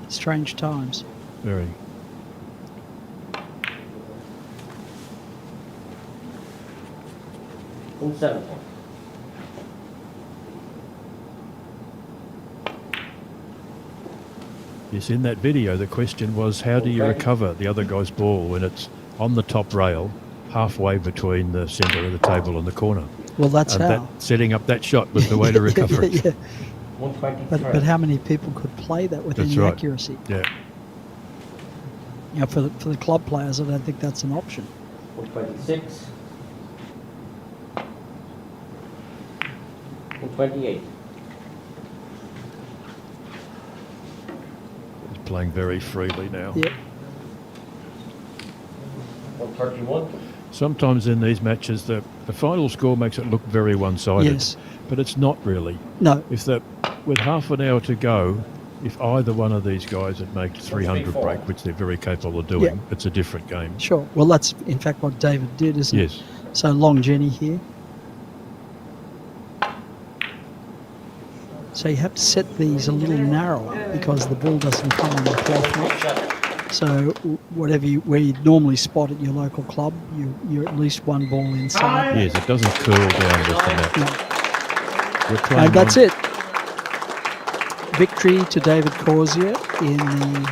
Strange times. Very. And 70. Yes, in that video, the question was, how do you Okay. recover the other guy's ball when it's on the top rail, halfway between the centre of the table and the corner? Well, that's And how. setting up that shot was the way to recover it. Yeah. 123. But how many people could play that with That's any right. accuracy? Yeah. You know, for the club players, I don't think that's an option. 126. 128. He's playing very freely now. Yeah. 131. Sometimes in these matches, the final score makes it look very one-sided. Yes. But it's not really. No. With half an hour to go, if either one of these guys had made 300 3-4. break, which they're very capable of doing, Yeah. it's a different game. Sure. Well, that's in fact what David did, isn't Yes. it? So long Jenny here. So you have to set these a little narrower because the ball doesn't come on the cloth much. So where you'd normally spot at your local club, you're at least one ball inside. Yes, it doesn't curl down with the net. No. We're playing And that's on- it. Victory to David Causier in the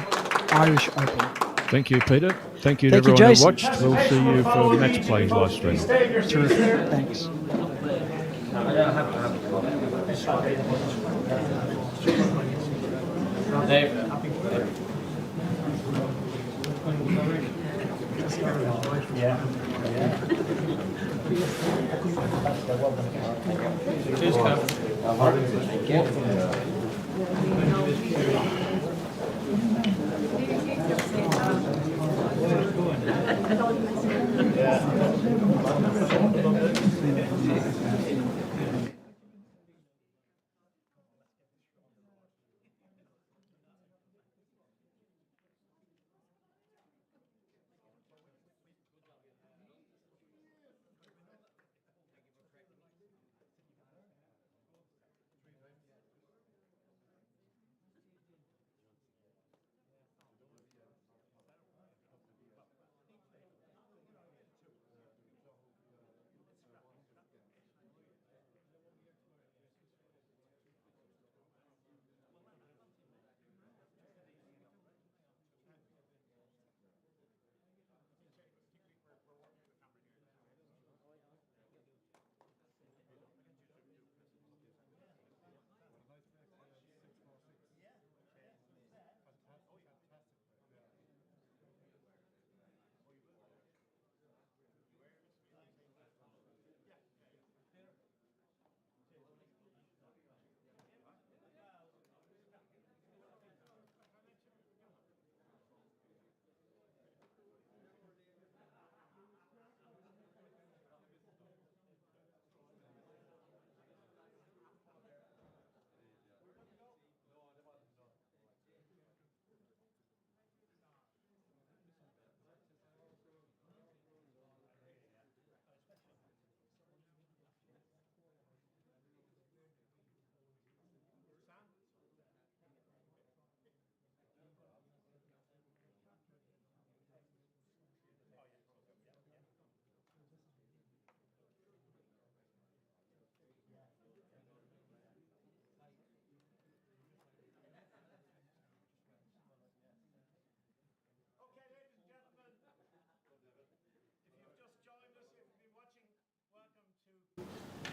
Irish Open. Thank you, Peter. Thank you to Thank you, everyone who Jason. watched. We'll see you for match play live stream. Terrific. Thanks. Dave. Thank you.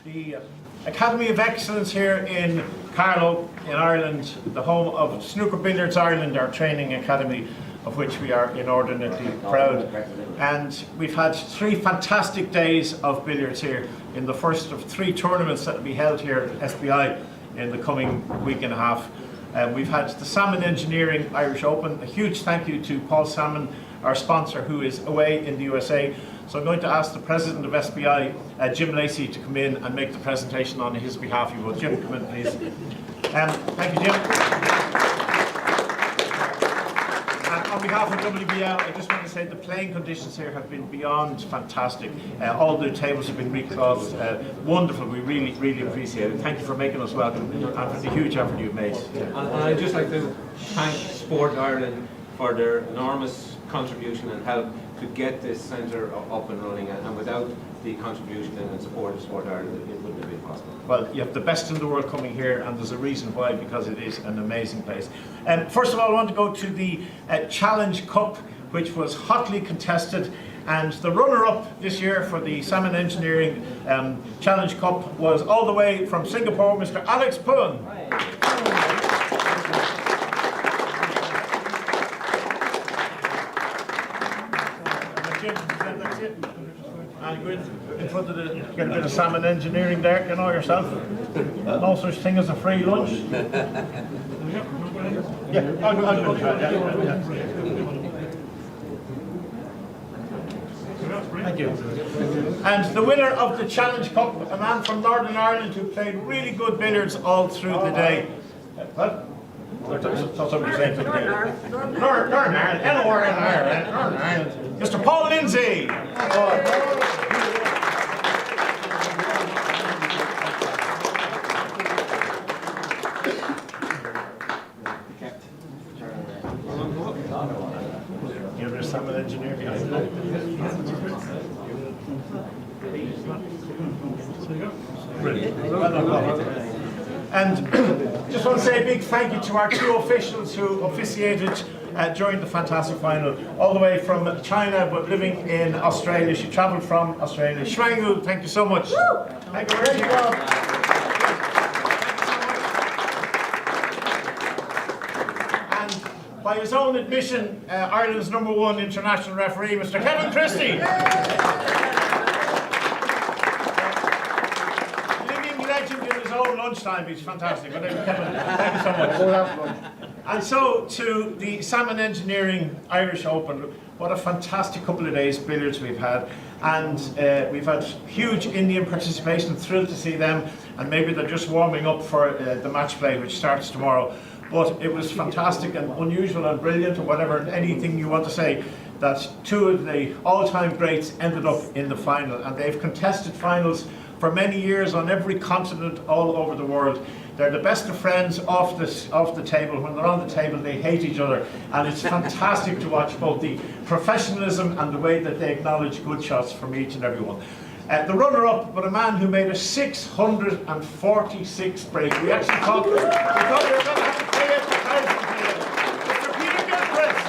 the Academy of Excellence here in Carlow, in Ireland, the home of Snooker Billiards Ireland, our training academy, of which we are inordinately proud. And we've had 3 fantastic days of billiards here in the first of 3 tournaments that will be held here at SBI in the coming week and a half. We've had the SAMMIN Engineering Irish Open. A huge thank you to Paul Salmon, our sponsor, who is away in the USA. So I'm going to ask the president of SBI, Jim Lacey, to come in and make the presentation on his behalf. You will. Jim, come in, please. Thank you, Jim. And on behalf of WBL, I just want to say the playing conditions here have been beyond fantastic. All the tables have been reclothed. Wonderful. We really, really appreciate it. Thank you for making us welcome and for the huge effort you've made. And I'd just like to thank Sport Ireland for their enormous contribution and help to get this centre up and running, and without the contribution and support of Sport Ireland, it wouldn't have been possible. Well, you have the best in the world coming here, and there's a reason why, because it is an amazing place. First of all, I want to go to the Challenge Cup, which was hotly contested, and the runner-up this year for the Salmon Engineering Challenge Cup was all the way from Singapore, Mr. Alex Pun. That's it. And go in front of the, get a bit of Salmon Engineering there, you know yourself. No such thing as a free lunch. Yeah, I'll go try that. Yeah. Thank you. And the winner of the Challenge Cup, a man from Northern Ireland who played really good billiards all through the day. What? Somebody saying something. Northern Ireland, anywhere in Ireland, Northern Ireland. Mr. Paul Lindsay. You're a Salmon engineer behind that. And just want to say a big thank you to our 2 officials who officiated during the fantastic final, all the way from China but living in Australia. She travelled from Australia. Shwangu, thank you so much. Thank you very much. And by his own admission, Ireland's #1 international referee, Mr. Kevin Christie. Lunchtime, he's fantastic. But Kevin, thank you so much. And so to the Salmon Engineering Irish Open. What a fantastic couple of days billiards we've had, and we've had huge Indian participation. Thrilled to see them, and maybe they're just warming up for the match play, which starts tomorrow. But it was fantastic and unusual and brilliant, or whatever, anything you want to say, that 2 of the all-time greats ended up in the final, and they've contested finals for many years on every continent all over the world. They're the best of friends off the table. When they're on the table, they hate each other, and it's fantastic to watch both the professionalism and the way that they acknowledge good shots from each and every one. The runner-up, but a man who made a 646 break. We actually thought we were going to have to play it. Mr. Peter Gilchrist.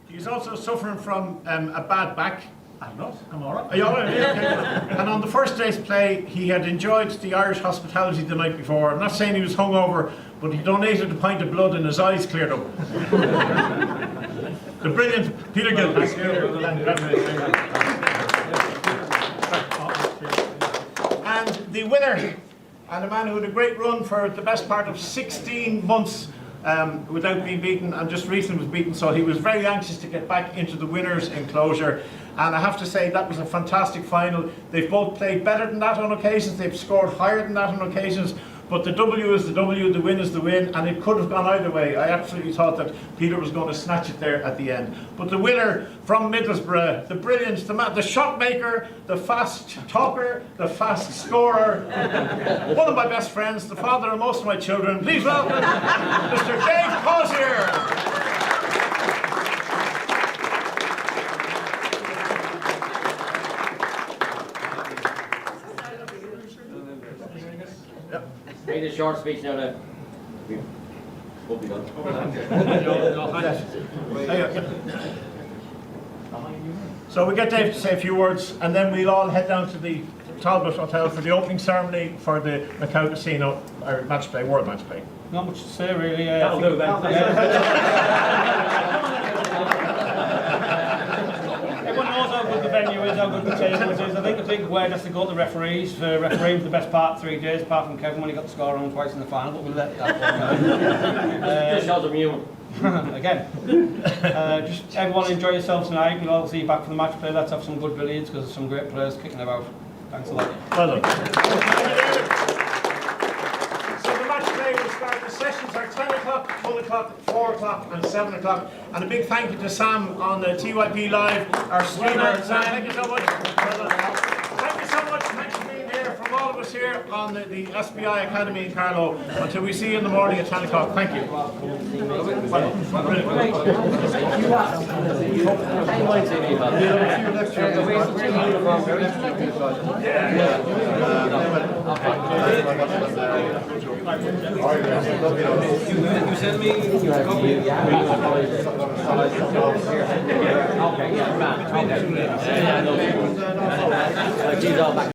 He's also suffering from a bad back. I'm not. I'm all right. Are you all right? Yeah, okay. And on the first day's play, he had enjoyed the Irish hospitality the night before. I'm not saying he was hungover, but he donated a pint of blood and his eyes cleared up. The brilliant Peter Gilchrist. And the winner, and a man who had a great run for the best part of 16 months without being beaten, and just recently was beaten, so he was very anxious to get back into the winners' enclosure. And I have to say that was a fantastic final. They've both played better than that on occasions, they've scored higher than that on occasions, but the W is the W, the win is the win, and it could have gone either way. I absolutely thought that Peter was going to snatch it there at the end. But the winner from Middlesbrough, the brilliance, the man, the shot maker, the fast talker, the fast scorer, one of my best friends, the father of most of my children, please welcome Mr. Dave Causier. Read a short speech now. So we get Dave to say a few words, and then we'll all head down to the Talbot Hotel for the opening ceremony for the Macau Casino match play, World Match Play. Not much to say really. Everyone knows how good the venue is, how good the tables is. I think the big word has to go to the referees. Refereeing for the best part of 3 days, apart from Kevin when he got the score wrong twice in the final, but we'll let that go. Just shows immune. Again, just everyone enjoy yourselves tonight. We'll all see you back for the match play. Let's have some good billiards because there's some great players kicking about. Thanks a lot. Well done. So the match play will start. The sessions are 10 o'clock, 1 o'clock, 4 o'clock and 7 o'clock. And a big thank you to Sam on the TYP Live, our streamer. Sam, thank you so much. Well done. Thank you so much. Thanks for being here from all of us here on the SBI Academy in Carlow. Until we see you in the morning at 10 o'clock. Thank you. You send me a copy. Okay, yeah,